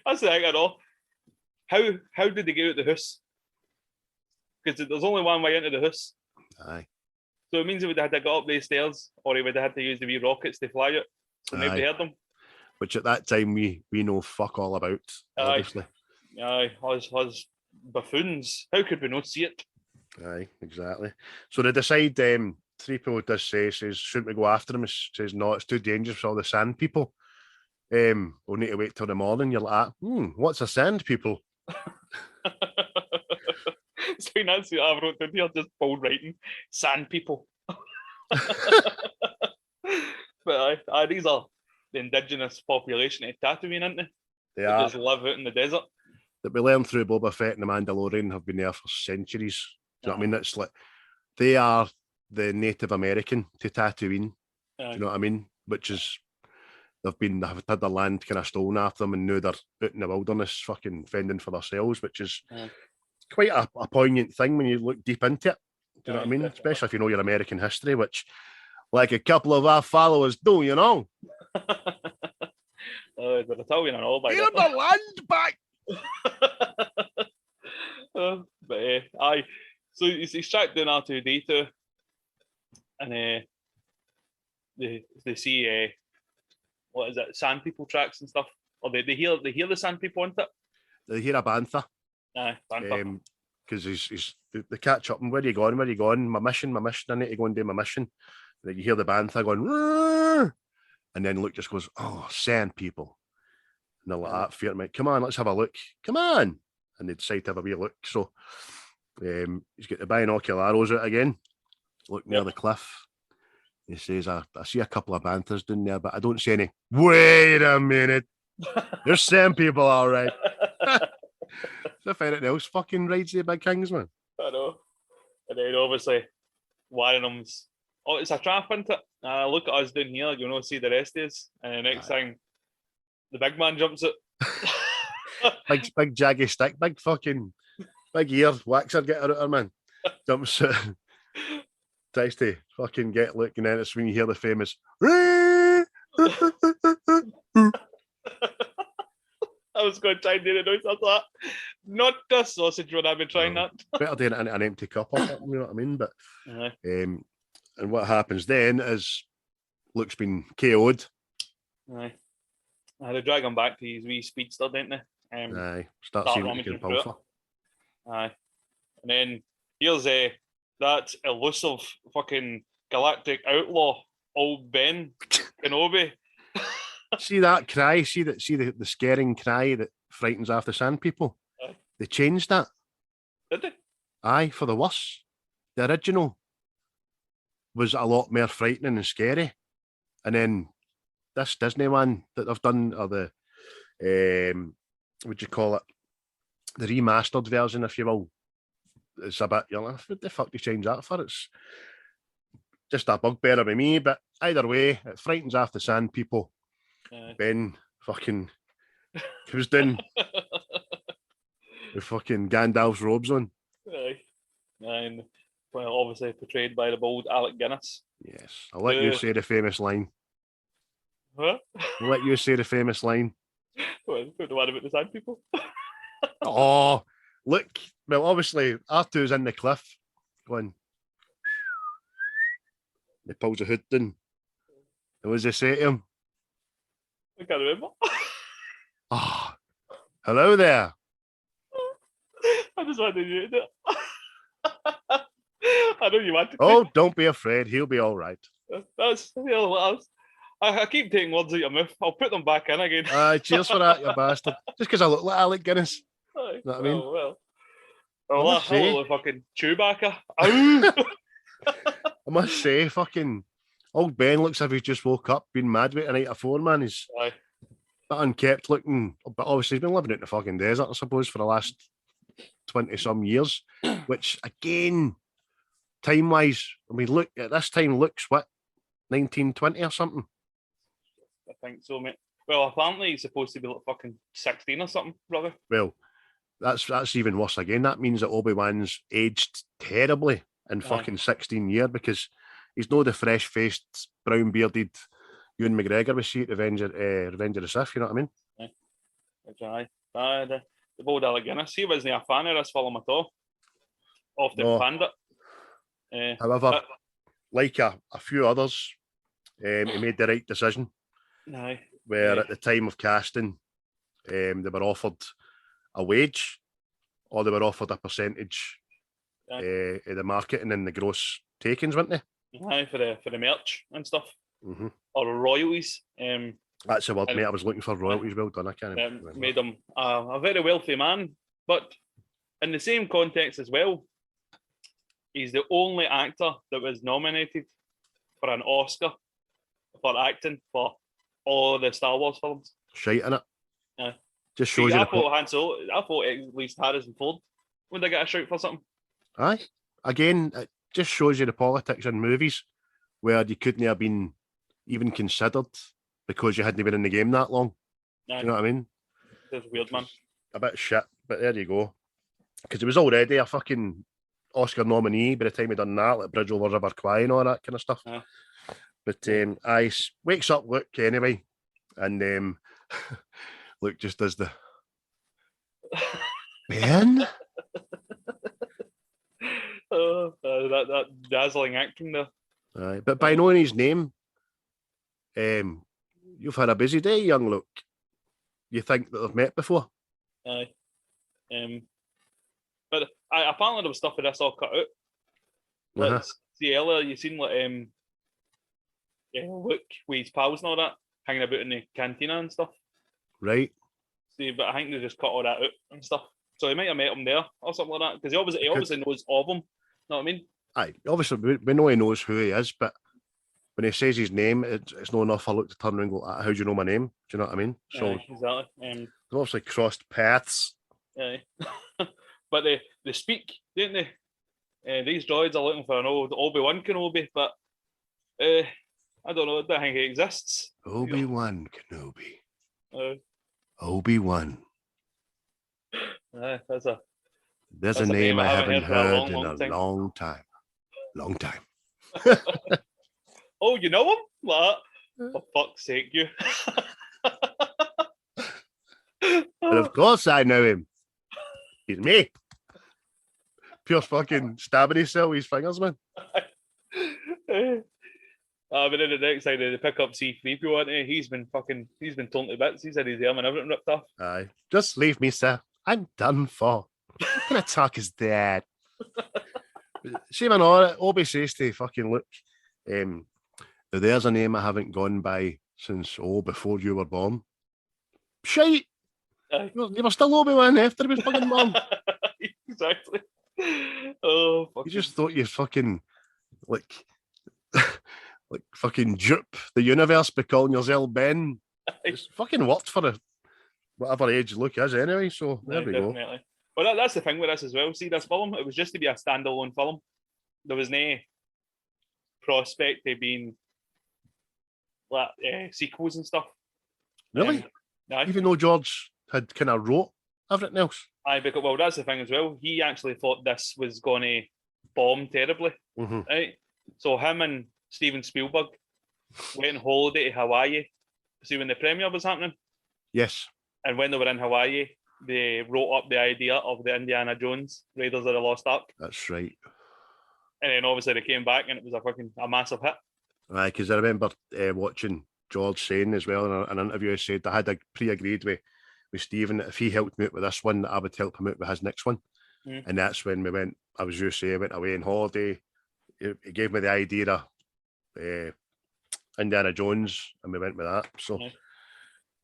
That's the thing I know. How did they get out the house? Because there's only one way into the house. Aye. So it means he would have had to go up these stairs, or he would have had to use the wee rockets to fly it. So maybe heard them. Which at that time we know fuck all about, obviously. Aye, us buffoons. How could we not see it? Aye, exactly. So they decide, 3PO does says, shouldn't we go after him? He says, no, it's too dangerous for all the sand people. We'll need to wait till the morning. You're like, what's a sand people? So that's what I wrote down here, just bold writing. Sand people. But these are the indigenous population of Tatooine, aren't they? They are. Just live out in the desert. That we learn through Boba Fett and the Mandalorian have been there for centuries. Do you know what I mean? It's like they are the Native American to Tatooine. Do you know what I mean? Which is they've had their land kind of stolen after them, and now they're out in the wilderness, fucking fending for themselves, which is quite a poignant thing when you look deep into it. Do you know what I mean? Definitely. Especially if you know your American history, which, like a couple of our followers do, you know. They're Italian and all by Give the land back. But aye, so he's tracked down R2-D2, and they see what is it, sand people tracks and stuff, or they hear the sand people on it. They hear a bantha. Aye, bantha. Because they catch up and where are you going? My mission, I need to go and do my mission. And then you hear the bantha going, "Rrr!" And then Luke just goes, oh, sand people. And they're like, that fear, mate. Come on, let's have a look. Come on. And they decide to have a wee look. So he's got the binoculars out again. Look near the cliff. He says, I see a couple of banthas down there, but I don't see any. Wait a minute. There's sand people, all right. So if anything else fucking rides the big kings, man. I know. And then obviously, one of them's, it's a trap, isn't it? Look at us down here, you'll not see the rest of us. And the next thing, the big man jumps out. big jaggy stick, big ear, waxer get out, man. Jumps out. Tries to fucking get Luke, and then it's when you hear the famous. I was going to try and do the noise after that. Not the sausage when I've been trying that. Better doing it in an empty cup or something, you know what I mean? But and what happens then is Luke's been KO'd. Aye. They drag him back to his wee speedster, don't they? Aye. Start seeing what you can pull for. Aye. And then here's that elusive fucking galactic outlaw, old Ben Kenobi. See that cry? See the scaring cry that frightens off the sand people? Aye. They changed that. Did they? Aye, for the worse. The original was a lot more frightening and scary. And then this Disney one that they've done, or the what'd you call it? The remastered version, if you will. It's a bit, you're like, what the fuck do you change that for? It's just a bugbear with me, but either way, it frightens off the sand people. Ben fucking comes down with fucking Gandalf's robes on. Aye. And well, obviously portrayed by the bold Alec Guinness. Yes. I'll let you say the famous line. Huh? I'll let you say the famous line. What, the one about the sand people? Oh, look. Well, obviously, R2's in the cliff going. He pulls the hood down. And what does he say to him? I can't remember. Oh, hello there. I just wanted you to do it. I know you wanted to. Oh, don't be afraid. He'll be all right. That's I keep taking words out of your mouth. I'll put them back in again. Cheers for that, you bastard. Just because I look like Alec Guinness. Aye, you know what I mean? Well. I look like fucking Chewbacca. I must say, fucking old Ben looks as if he's just woke up, been mad with a night before, man. He's a bit unkept looking, but obviously he's been living out in the fucking desert, I suppose, for the last 20-some years, which, again, time-wise, I mean, look, at this time, Luke's, what, 1920 or something? I think so, mate. Well, apparently he's supposed to be like fucking 16 or something, brother. Well, that's even worse again. That means that Obi-Wan's aged terribly in fucking 16 years, because he's not the fresh-faced, brown-bearded Ewan McGregor we see at Revenge of the Sith, you know what I mean? Aye. The bold Alec Guinness, he wasn't a fan of this film at all. Often panned it. However, like a few others, he made the right decision. Aye. Where at the time of casting, they were offered a wage, or they were offered a percentage Aye. of the marketing and the gross takings, weren't they? Aye, for the merch and stuff, Mm-hmm. or royalties. That's the word, And- mate. I was looking for royalties. Well done. I can't remember. Made him a very wealthy man. But in the same context as well, he's the only actor that was nominated for an Oscar for acting for all the Star Wars films. Shite in it. Aye. Just shows See, you I thought at least Harrison Ford would they get a shout for something. Aye. Again, it just shows you the politics in movies where you couldn't have been even considered because you hadn't been in the game that long. Aye. Do you know what I mean? That's weird, man. A bit shit, but there you go. Because it was already a fucking Oscar nominee by the time he done that, like Bridge Over River Kwai and all that kind of stuff. Aye. But wakes up Luke anyway, and Luke just does the Ben. That dazzling acting there. Aye, but by knowing his name, you've had a busy day, young Luke. You think that they've met before? Aye. But apparently there was stuff of this all cut out. Like, see earlier, you seen like Luke with his pals and all that hanging about in the cantina and stuff. Right. See, but I think they just cut all that out and stuff. So he might have met him there or something like that because he obviously knows of him. Know what I mean? Aye, obviously we know he knows who he is, but when he says his name, it's not enough for Luke to turn around and go, "How do you know my name?" Do you know what I mean? So exactly. they've obviously crossed paths. Aye. But they speak, don't they? These droids are looking for an old Obi-Wan Kenobi, but I don't know. I don't think he exists. Obi-Wan Kenobi. Obi-Wan. There's a name I haven't heard in a long time. Long time. Oh, you know him? What? For fuck's sake, you. But of course I know him. He's me. Pure fucking stabbing himself with his fingers, man. But then the next time they pick up C3PO, aren't they? He's been torn to bits. He's had his arm and everything ripped off. Aye. Just leave me, sir. I'm done for. What kind of talk is that? See, man, Obi says to fucking Luke, there's a name I haven't gone by since, before you were born. Shite! Aye. You were still Obi-Wan after he was fucking born. Exactly. Oh, fuck. You just thought you fucking, like fucking dupe the universe by calling yourself Ben. It's fucking worked for whatever age Luke is anyway, so there we go. Well, that's the thing with this as well. See, this film, it was just to be a standalone film. There was no prospect of being like sequels and stuff. Really? Even though George had kind of wrote everything else. Aye, because well, that's the thing as well. He actually thought this was going to bomb terribly, right? So him and Steven Spielberg went on holiday to Hawaii. See, when the premiere was happening. Yes. And when they were in Hawaii, they wrote up the idea of the Indiana Jones Raiders of the Lost Ark. That's right. And then obviously they came back and it was a massive hit. Aye, because I remember watching George saying as well in an interview, he said I had pre-agreed with Stephen that if he helped me out with this one, that I would help him out with his next one. And that's when we went, I was just saying, went away on holiday. He gave me the idea of Indiana Jones and we went with that. So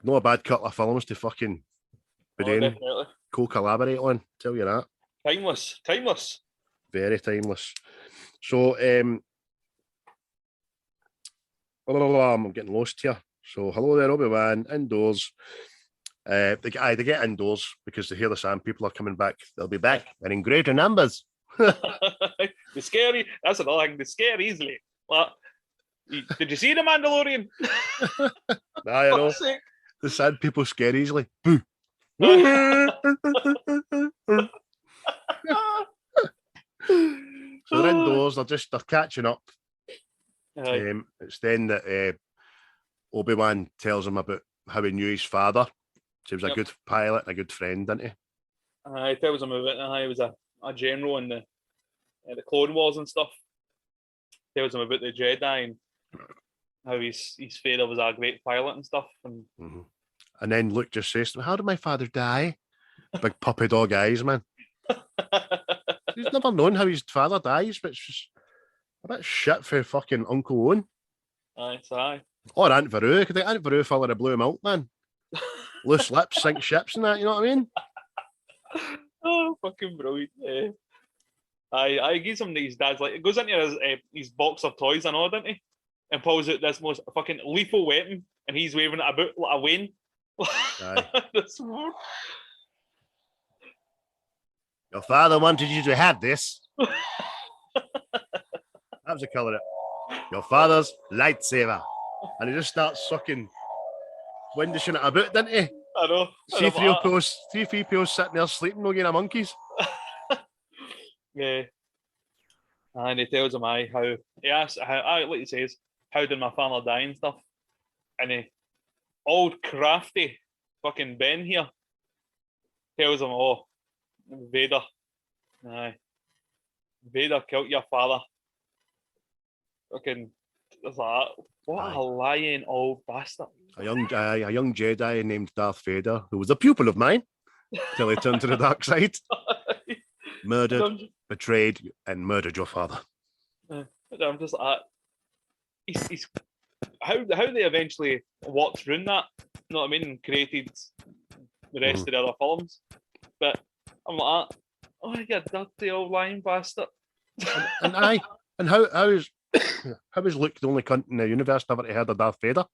not a bad couple of films to fucking co-collaborate on, tell you that. Timeless. Very timeless. So I'm getting lost here. So hello there, Obi-Wan, indoors. They get indoors because they hear the Sand people are coming back. They'll be back and in greater numbers. The scary, that's another thing, they scare easily. What? Did you see the Mandalorian? Nah, you know. The Sand people scare easily. Boo. So they're indoors, they're catching up. It's then that Obi-Wan tells him about how he knew his father. So he was a good pilot and a good friend, didn't he? He tells him about how he was a general in the Clone Wars and stuff. Tells him about the Jedi and how his father was a great pilot and stuff. And then Luke just says to him, how did my father die? Big puppy dog eyes, man. He's never known how his father dies, but it's just a bit shit for fucking Uncle Owen. Aye. Or Aunt Veru. Could Aunt Veru full of blue milk, man? Loose lips, sink ships and that, you know what I mean? Oh, fucking brilliant. I gives him these dads, like, it goes into his box of toys and all, doesn't he? And pulls out this most fucking lethal weapon, and he's waving it about like a Wayne. Your father wanted you to have this. That was the colour of it. Your father's lightsaber. And he just starts sucking, windishing it about, didn't he? I know. C-3PO's sitting there sleeping, no getting a monkeys. Yeah. And he tells him like he says, how did my father die and stuff? And old crafty fucking Ben here tells him, oh, Vader. Aye. Vader killed your father. Fucking, there's that. What a lying old bastard. A young Jedi named Darth Vader, who was a pupil of mine, till he turned to the dark side. Murdered, betrayed, and murdered your father. I'm just like, he's how they eventually walked through that, you know what I mean, and created the rest of the other films. But I'm like, oh, you dirty old lying bastard. And how is Luke the only cunt in the universe never heard of Darth Vader?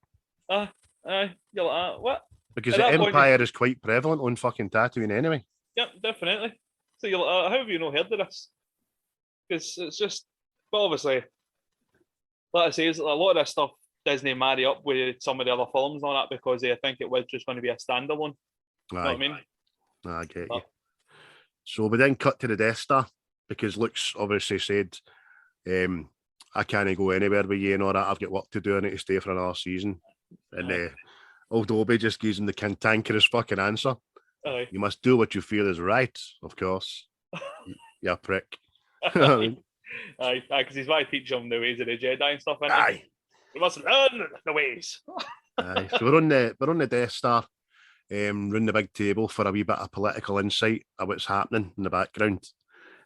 You're like, what? Because the Empire is quite prevalent on fucking Tatooine anyway. Yep, definitely. So you're like, how have you not heard of this? Because it's just, but obviously, like I say, a lot of this stuff Disney marry up with some of the other films and all that because they think it was just going to be a standalone. You know what I mean? I get you. So we then cut to the Death Star because Luke's obviously said, I can't go anywhere with you and all that. I've got work to do. I need to stay for another season. And old Obi just gives him the cantankerous fucking answer. Aye. You must do what you feel is right, of course. You prick. Aye, because he's trying to teach him the ways of the Jedi and stuff. Aye. You must learn the ways. Aye. So we're on the Death Star, round the big table for a wee bit of political insight of what's happening in the background.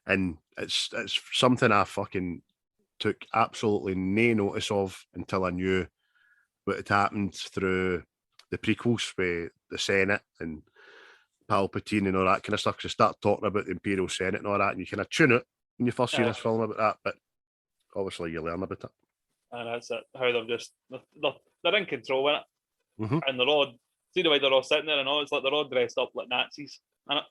And it's something I fucking took absolutely no notice of until I knew what had happened through the prequels with the Senate and Palpatine and all that kind of stuff. Because you start talking about the Imperial Senate and all that, and you kind of tune it when you first see this film about that. But obviously, you learn about it. And that's it. How they're in control of it, and they're all see the way they're all sitting there and all. It's like they're all dressed up like Nazis, isn't it?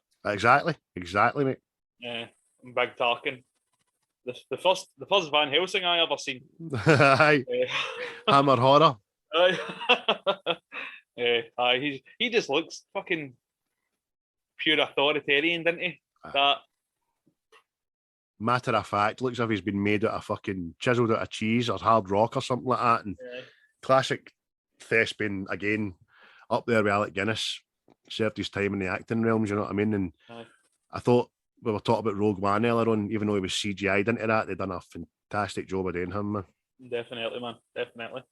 Exactly, mate. Yeah, and Big Tarkin. The first Van Helsing I ever seen. Aye. Hammer horror. Aye. He just looks fucking pure authoritarian, doesn't he? That matter of fact, looks as if he's been made out of fucking chiseled out of cheese or hard rock or something like that. And classic thespian again, up there with Alec Guinness, served his time in the acting realms, you know what I mean? And I thought we were talking about Rogue One earlier on, even though he was CGI'd into that, they've done a fantastic job of doing him, man. Definitely, man. Definitely.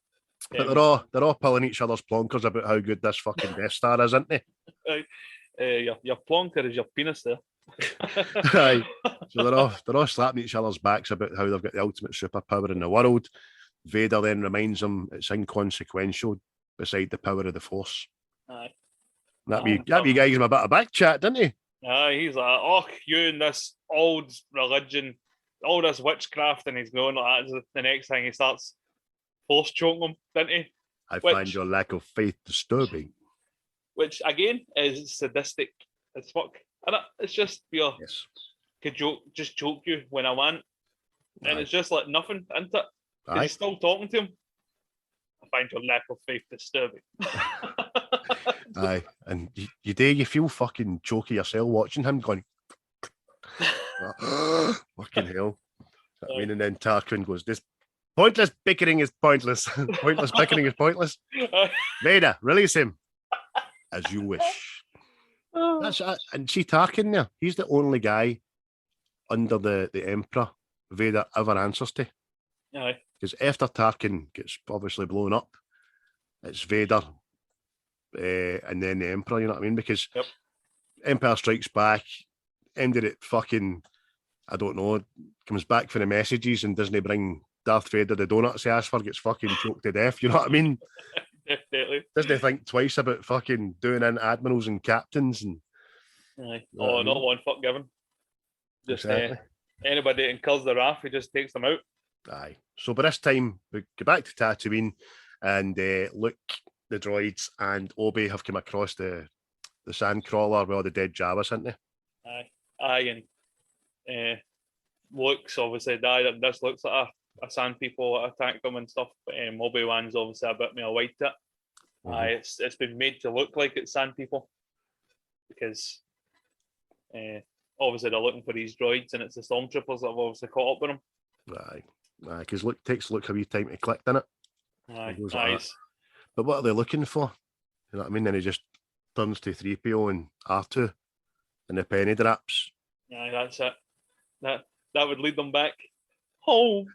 But they're all pulling each other's plonkers about how good this fucking Death Star is, isn't they? Your plonker is your penis there. Aye. So they're all slapping each other's backs about how they've got the ultimate superpower in the world. Vader then reminds them it's inconsequential beside the power of the Force. Aye. That be guys him a bit of back chat, didn't he? Aye, he's like, oh, you and this old religion, all this witchcraft, and he's going like that. The next thing he starts force choking him, didn't he? I find your lack of faith disturbing. Which again is sadistic as fuck. And it's just pure. Yes. Could just choke you when I want. And it's just like nothing, isn't it? He's still talking to him. I find your lack of faith disturbing. Aye. And you feel fucking choky yourself watching him going, fucking hell. I mean, and then Tarkin goes, this pointless bickering is pointless. Pointless bickering is pointless. Vader, release him. As you wish. That's and see Tarkin there. He's the only guy under the Emperor Vader ever answers to. Aye. Because after Tarkin gets obviously blown up, it's Vader and then the Emperor. You know what I mean? Because Empire Strikes Back, ended it fucking, I don't know, comes back for the messages and doesn't bring Darth Vader the donuts he asked for, gets fucking choked to death. You know what I mean? Definitely. Doesn't think twice about fucking doing in admirals and captains and. Aye. Oh, not one fuck given. Just exactly. Anybody that incurs the wrath, he just takes them out. Aye. So by this time, we go back to Tatooine, and Luke, the droids, and Obi have come across the sandcrawler with all the dead Jawas, haven't they? Aye, and Luke's obviously died. This looks like a sand people attacked them and stuff. But Obi-Wan's obviously a bit more white it. Aye, it's been made to look like it's sand people because obviously they're looking for these droids, and it's the stormtroopers that have obviously caught up with them. Aye, because takes Luke a wee time to click, doesn't it? Aye. But what are they looking for? You know what I mean? Then he just turns to 3PO and R2 and the penny drops. Aye, that's it. That would lead them back home.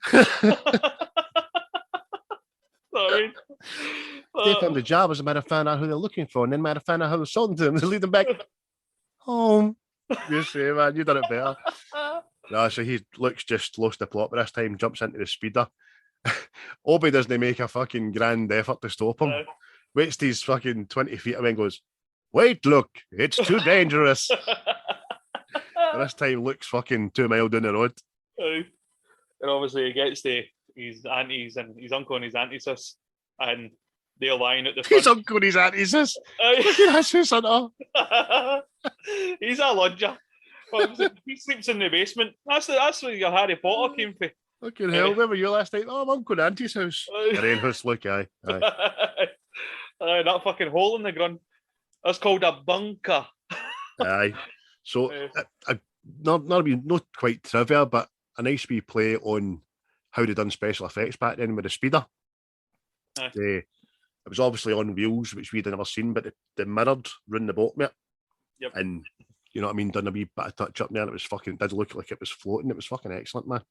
Sorry. They found the Jawas, a matter of find out who they're looking for, and then matter of find out how they're sold to them. They lead them back home. You say, man, you done it better. No, so Luke's just lost the plot, but this time jumps into the speeder. Obi doesn't make a fucking grand effort to stop him. Waits till he's fucking 20 feet away and goes, "Wait, Luke, it's too dangerous." But this time Luke's fucking 2 miles down the road. And obviously he gets to his aunties and his uncle and his auntie sis, and they're lying at the front. His uncle and his auntie sis. That's his son. He's a lodger. He sleeps in the basement. That's where your Harry Potter came from. Fucking hell, where were you last night? Oh, my uncle and auntie's house. Your own house, Luke, aye. That fucking hole in the ground. That's called a bunker. Aye. So, not quite trivia, but a nice wee play on how they done special effects back then with the speeder. It was obviously on wheels, which we'd never seen, but they mirrored round the bottom of it. Yep. And, you know what I mean, done a wee bit of touch up there, and it did look like it was floating. It was fucking excellent, man.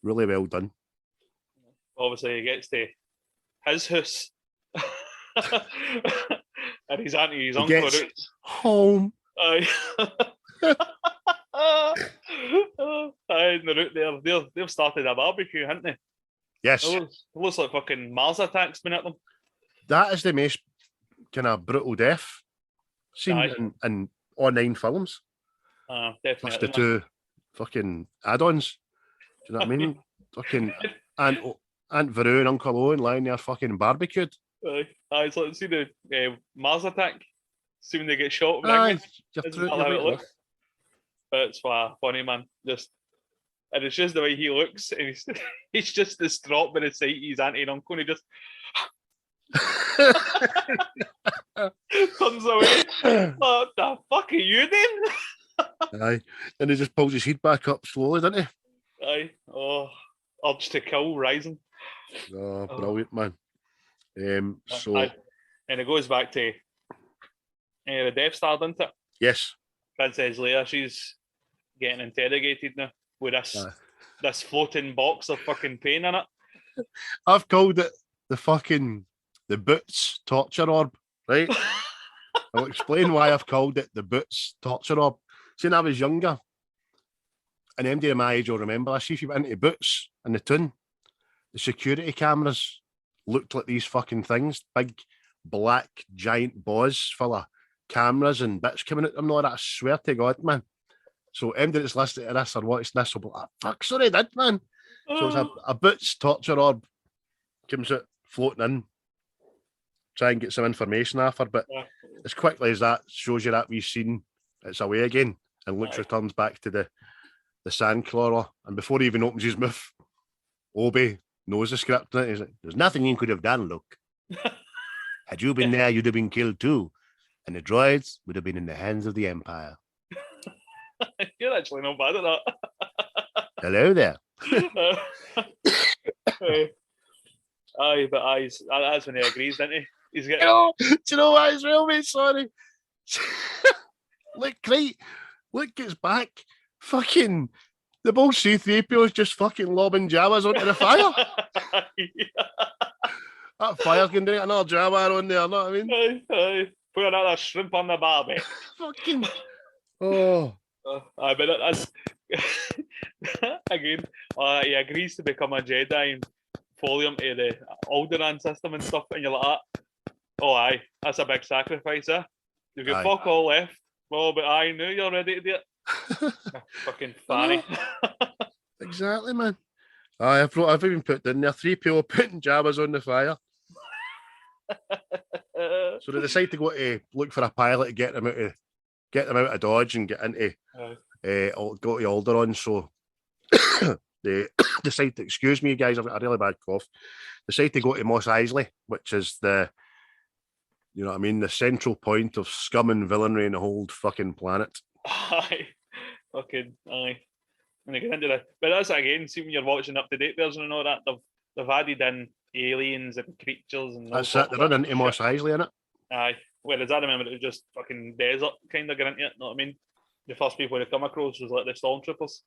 Really well done. Obviously, he gets to his house. And his auntie, his uncle. Home. Aye. Aye, in the route there, they've started a barbecue, haven't they? Yes. It looks like fucking Mars attacks been at them. That is the most kind of brutal death scene in all 9 films. Definitely. Plus the 2 fucking add-ons. Do you know what I mean? Fucking Aunt Veru and Uncle Owen lying there fucking barbecued. Aye, so see the Mars attack. See when they get shot. Aye, but it's funny, man. And it's just the way he looks, and he's just distraught by the sight of his auntie and uncle, and he just turns away. What the fuck are you doing? Aye, and he just pulls his head back up slowly, doesn't he? Aye. Oh, urge to kill rising. Oh, brilliant, man. And it goes back to the Death Star, doesn't it? Yes. Princess Leia, she's getting interrogated now with this floating box of fucking pain in it. I've called it the Boots torture orb, right? I'll explain why I've called it the Boots torture orb. See, when I was younger, and MD of my age will remember, I see if you went into Boots in the toon, the security cameras looked like these fucking things, big black giant balls full of cameras and bits coming out them. No, I swear to God, man. So MD that's listening to this or watching this will be like, fuck, sorry, did man. So it's a Boots torture orb comes out floating in, try and get some information off her, but as quickly as that shows you that wee scene, it's away again, and Luke returns back to the sandcrawler, and before he even opens his mouth, Obi knows the script, and he's like, "There's nothing you could have done, Luke. Had you been there, you'd have been killed too, and the droids would have been in the hands of the Empire." You're actually not bad at that. Hello there. Aye, but that's when he agrees, didn't he? He's getting. Do you know what is real, mate? Sorry. Luke gets back. Fucking the both C-3PO is just fucking lobbing Jawas onto the fire. That fire's going to get another Jawa on there, know what I mean? Aye. Put another shrimp on the barbie. Fucking Oh. But that's again. He agrees to become a Jedi and follow him to the Alderaan system and stuff, and you're like, oh aye, that's a big sacrifice, eh? You've got fuck all left. Oh, but I knew you're ready to do it. Fucking fanny. Exactly, man. I've even put in there 3 people putting Jabba's on the fire. So they decide to go to look for a pilot to get them out of Dodge and get into go to Alderaan. So they decide to, excuse me guys, I've got a really bad cough. Decide to go to Mos Eisley, which is the, you know what I mean, the central point of scum and villainy in the whole fucking planet. Aye. Fucking aye. And they get into that. But that's again, see when you're watching up to date version and all that, they've added in aliens and creatures and that's it. They're running into Mos Eisley in it. Aye. Whereas I remember it was just fucking desert kind of getting into it, you know what I mean? The first people to come across was like the stormtroopers.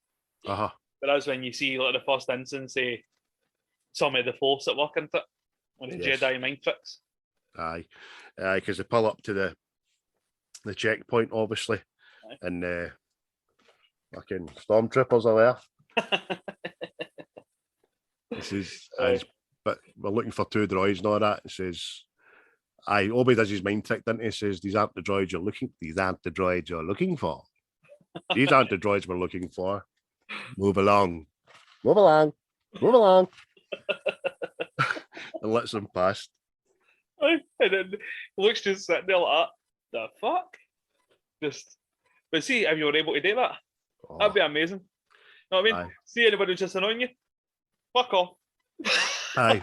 Uh-huh. But that's when you see like the first instance some of the force at work into it. Or the Jedi mind tricks. Aye. Because they pull up to the checkpoint, obviously. Aye. And fucking stormtroopers are there. This is, but we're looking for 2 droids and all that. It says, Obi does his mind trick, doesn't he? He says, these aren't the droids you're looking for. These aren't the droids we're looking for. Move along. And lets them pass. And then Luke's just sitting there like that. The fuck? But see, if you were able to do that, that'd be amazing. You know what I mean? See anybody just annoying you? Fuck off. Aye.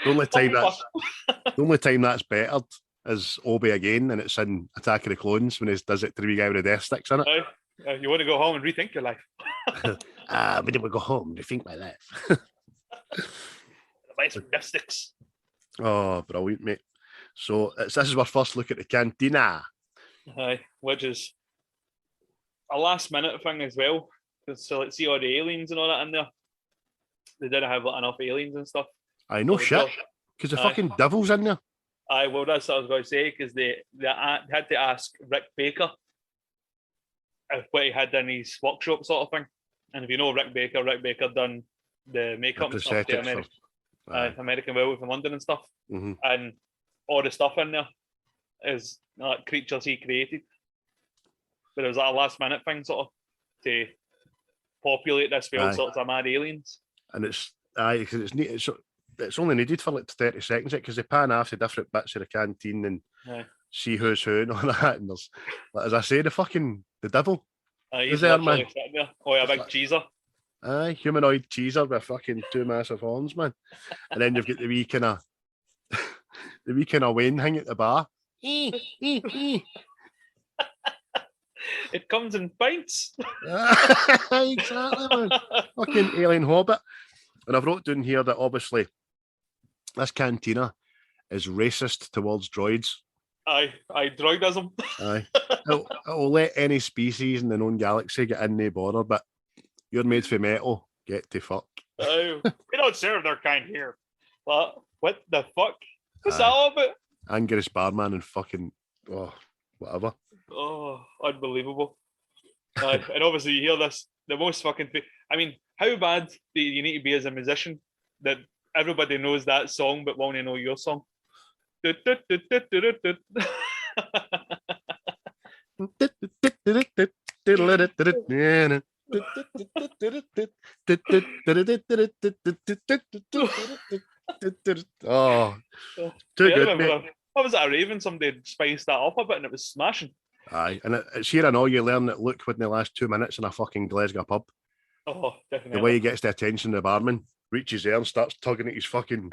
The only time that's bettered is Obi again, and it's in Attack of the Clones when he does it to the guy with the death sticks in it. Aye. You want to go home and rethink your life. But then we go home and rethink my life. Buy some death sticks. Oh, brilliant, mate. So this is our first look at the cantina. Aye, which is a last minute thing as well. So let's see all the aliens and all that in there. They didn't have enough aliens and stuff. I know shit. Because the fucking devil's in there. Aye, well that's what I was going to say, because they had to ask Rick Baker what he had in his workshop sort of thing. And if you know Rick Baker done the makeup and stuff to American Werewolf in London and stuff. Mm-hmm. And all the stuff in there is like creatures he created. But it was like a last minute thing sort of to populate this with all sorts of mad aliens. And it's because it's only needed for like 30 seconds because they pan off to different bits of the canteen and see who's who and all that. And there's, like, as I say, the devil. He's there, man. There. Oh, yeah, a big cheeser. Aye, humanoid cheeser with fucking 2 massive horns, man. And then you've got the wee kind of Wayne hang at the bar. It comes in pints. Exactly, man. Fucking alien hobbit. And I've wrote down here that obviously this cantina is racist towards droids. Aye, droidism. Aye. It'll let any species in the known galaxy get in the border, but you're made for metal. Get to fuck. Oh, we don't serve their kind here. What the fuck? What's that all about? Angry barman and fucking whatever. Oh, unbelievable. And obviously you hear this, the most fucking thing. I mean, how bad do you need to be as a musician that everybody knows that song but won't know your song? Oh, too good, mate. I was at a rave and somebody spiced that up a bit and it was smashing. Aye, and it's here and all you learn that Luke within the last 2 minutes in a fucking Glasgow pub. Oh, definitely. The way he gets the attention of the barman, reaches there and starts tugging at his fucking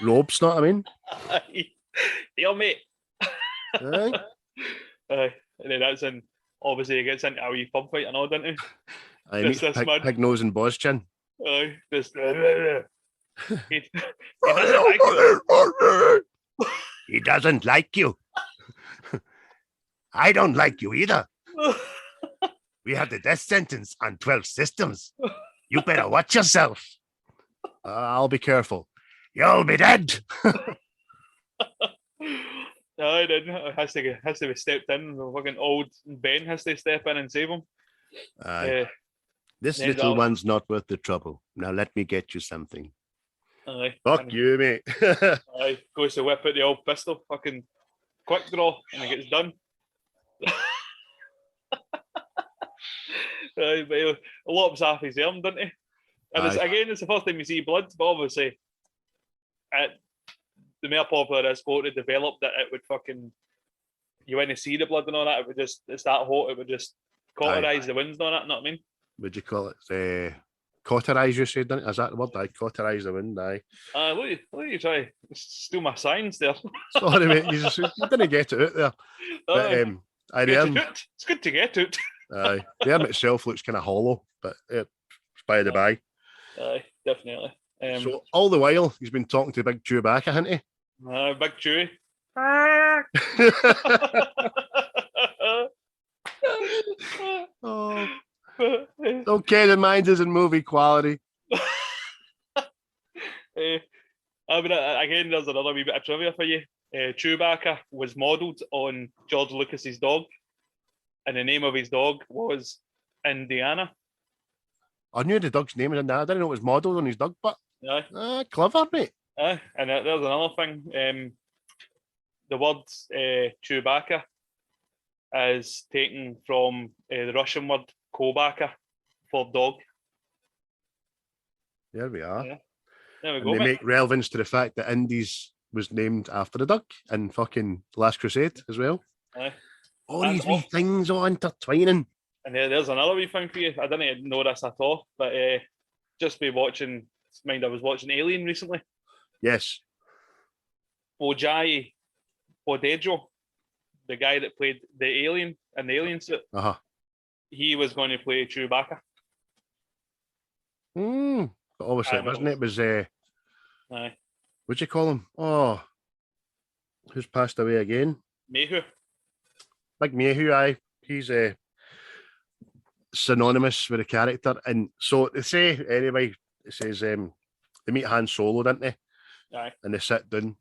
robes, know what I mean? Yo, mate. Aye. And then that's in, obviously he gets into a wee pub fight and all, doesn't he? Aye, meets pig nose and boss chin. Aye, just he doesn't like you. I don't like you either. We have the death sentence on 12 systems. You better watch yourself. I'll be careful. You'll be dead. I didn't. It has to be stepped in. The fucking old Ben has to step in and save him. Aye. This little one's not worth the trouble. Now let me get you something. Aye. Fuck you, mate. Aye. Goes to whip out the old pistol, fucking quick draw, and it gets done. Aye, but he lops half his arm, doesn't he? And it's the first time you see blood, but obviously, the more popular it's going to develop, that it would fucking, you want to see the blood and all that, it's that hot, it would just cauterize the wounds and all that, you know what I mean? Would you call it cauterize, you said, didn't it? Is that the word? Aye, cauterize the wound, aye. Look you try steal my signs there. Sorry, mate, you didn't get it out there. But it's good to get it. Aye, the arm itself looks kind of hollow, but it's by the by. Aye, definitely. So all the while he's been talking to Big Chewbacca, hasn't he? Big Chewie. Oh. Okay, the mind is in movie quality. Again, there's another wee bit of trivia for you. Chewbacca was modelled on George Lucas's dog, and the name of his dog was Indiana. I knew the dog's name was Indiana. I didn't know it was modelled on his dog, but clever, mate. And there's another thing. The word Chewbacca is taken from the Russian word Kobaka for dog. There we are. Yeah. There we and go. They mate. make relevance to the fact that Indy's was named after the duck in fucking Last Crusade as well. Aye. All these wee things all intertwining. And there's another wee thing for you. I didn't know this at all, but just be watching. Mind, I was watching Alien recently. Yes. Ojai Bodejo, the guy that played the alien in the alien suit, he was going to play Chewbacca. But obviously, wasn't it? It was aye. What'd you call him? Oh, who's passed away again? Mayhew. Big Mayhew, aye. He's synonymous with the character. And so they say, anyway, it says they meet Han Solo, didn't they? Aye. And they sit down.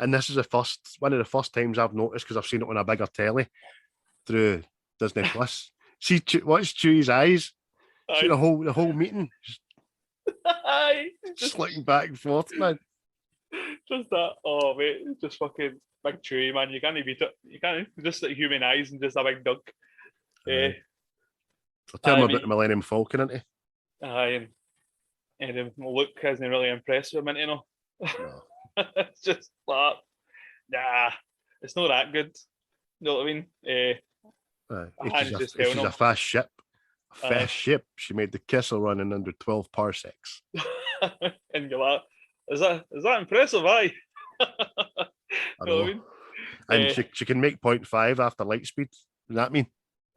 And this is one of the first times I've noticed, because I've seen it on a bigger telly through Disney Plus. See, watch Chewie's eyes. Aye. See the whole meeting. Aye. Just looking back and forth, man. Just that. Oh, mate. Just fucking Big Chewie, man. You can't beat it. You can't. Just like human eyes and just a big duck. I'll tell him about the Millennium Falcon, isn't he? Aye. And Luke isn't really impressed with him, you know. No. It's just like, nah, it's not that good. You know what I mean? She's a fast ship. A fast ship. She made the Kessel run in under 12 parsecs. And you're like, is that impressive, aye? I know. What I mean? And she can make 0.5 after light speed. Does that mean?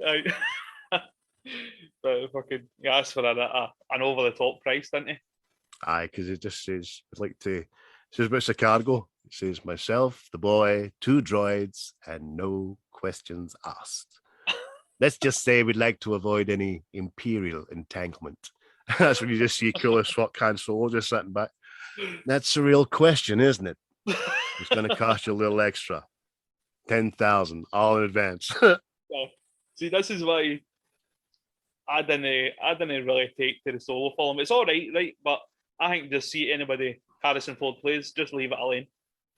Aye. But fucking, he asked for an over the top price, didn't he? Aye, because it just says, it says what's the cargo? It says myself, the boy, 2 droids, and no questions asked. Let's just say we'd like to avoid any Imperial entanglement. That's when you just see cool as fuck Han Solo just sitting back. That's a real question, isn't it? It's going to cost you a little extra. 10,000, all in advance. See, this is why I didn't really take to the Solo film. It's all right, but I think just see anybody Harrison Ford plays, just leave it alone.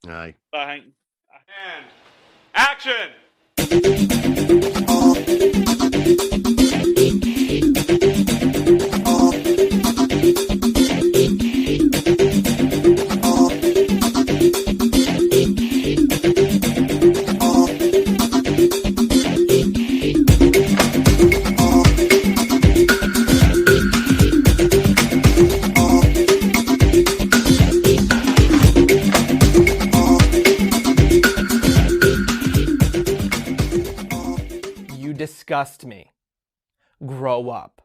Aye. I think. And action! Disgust me. Grow up.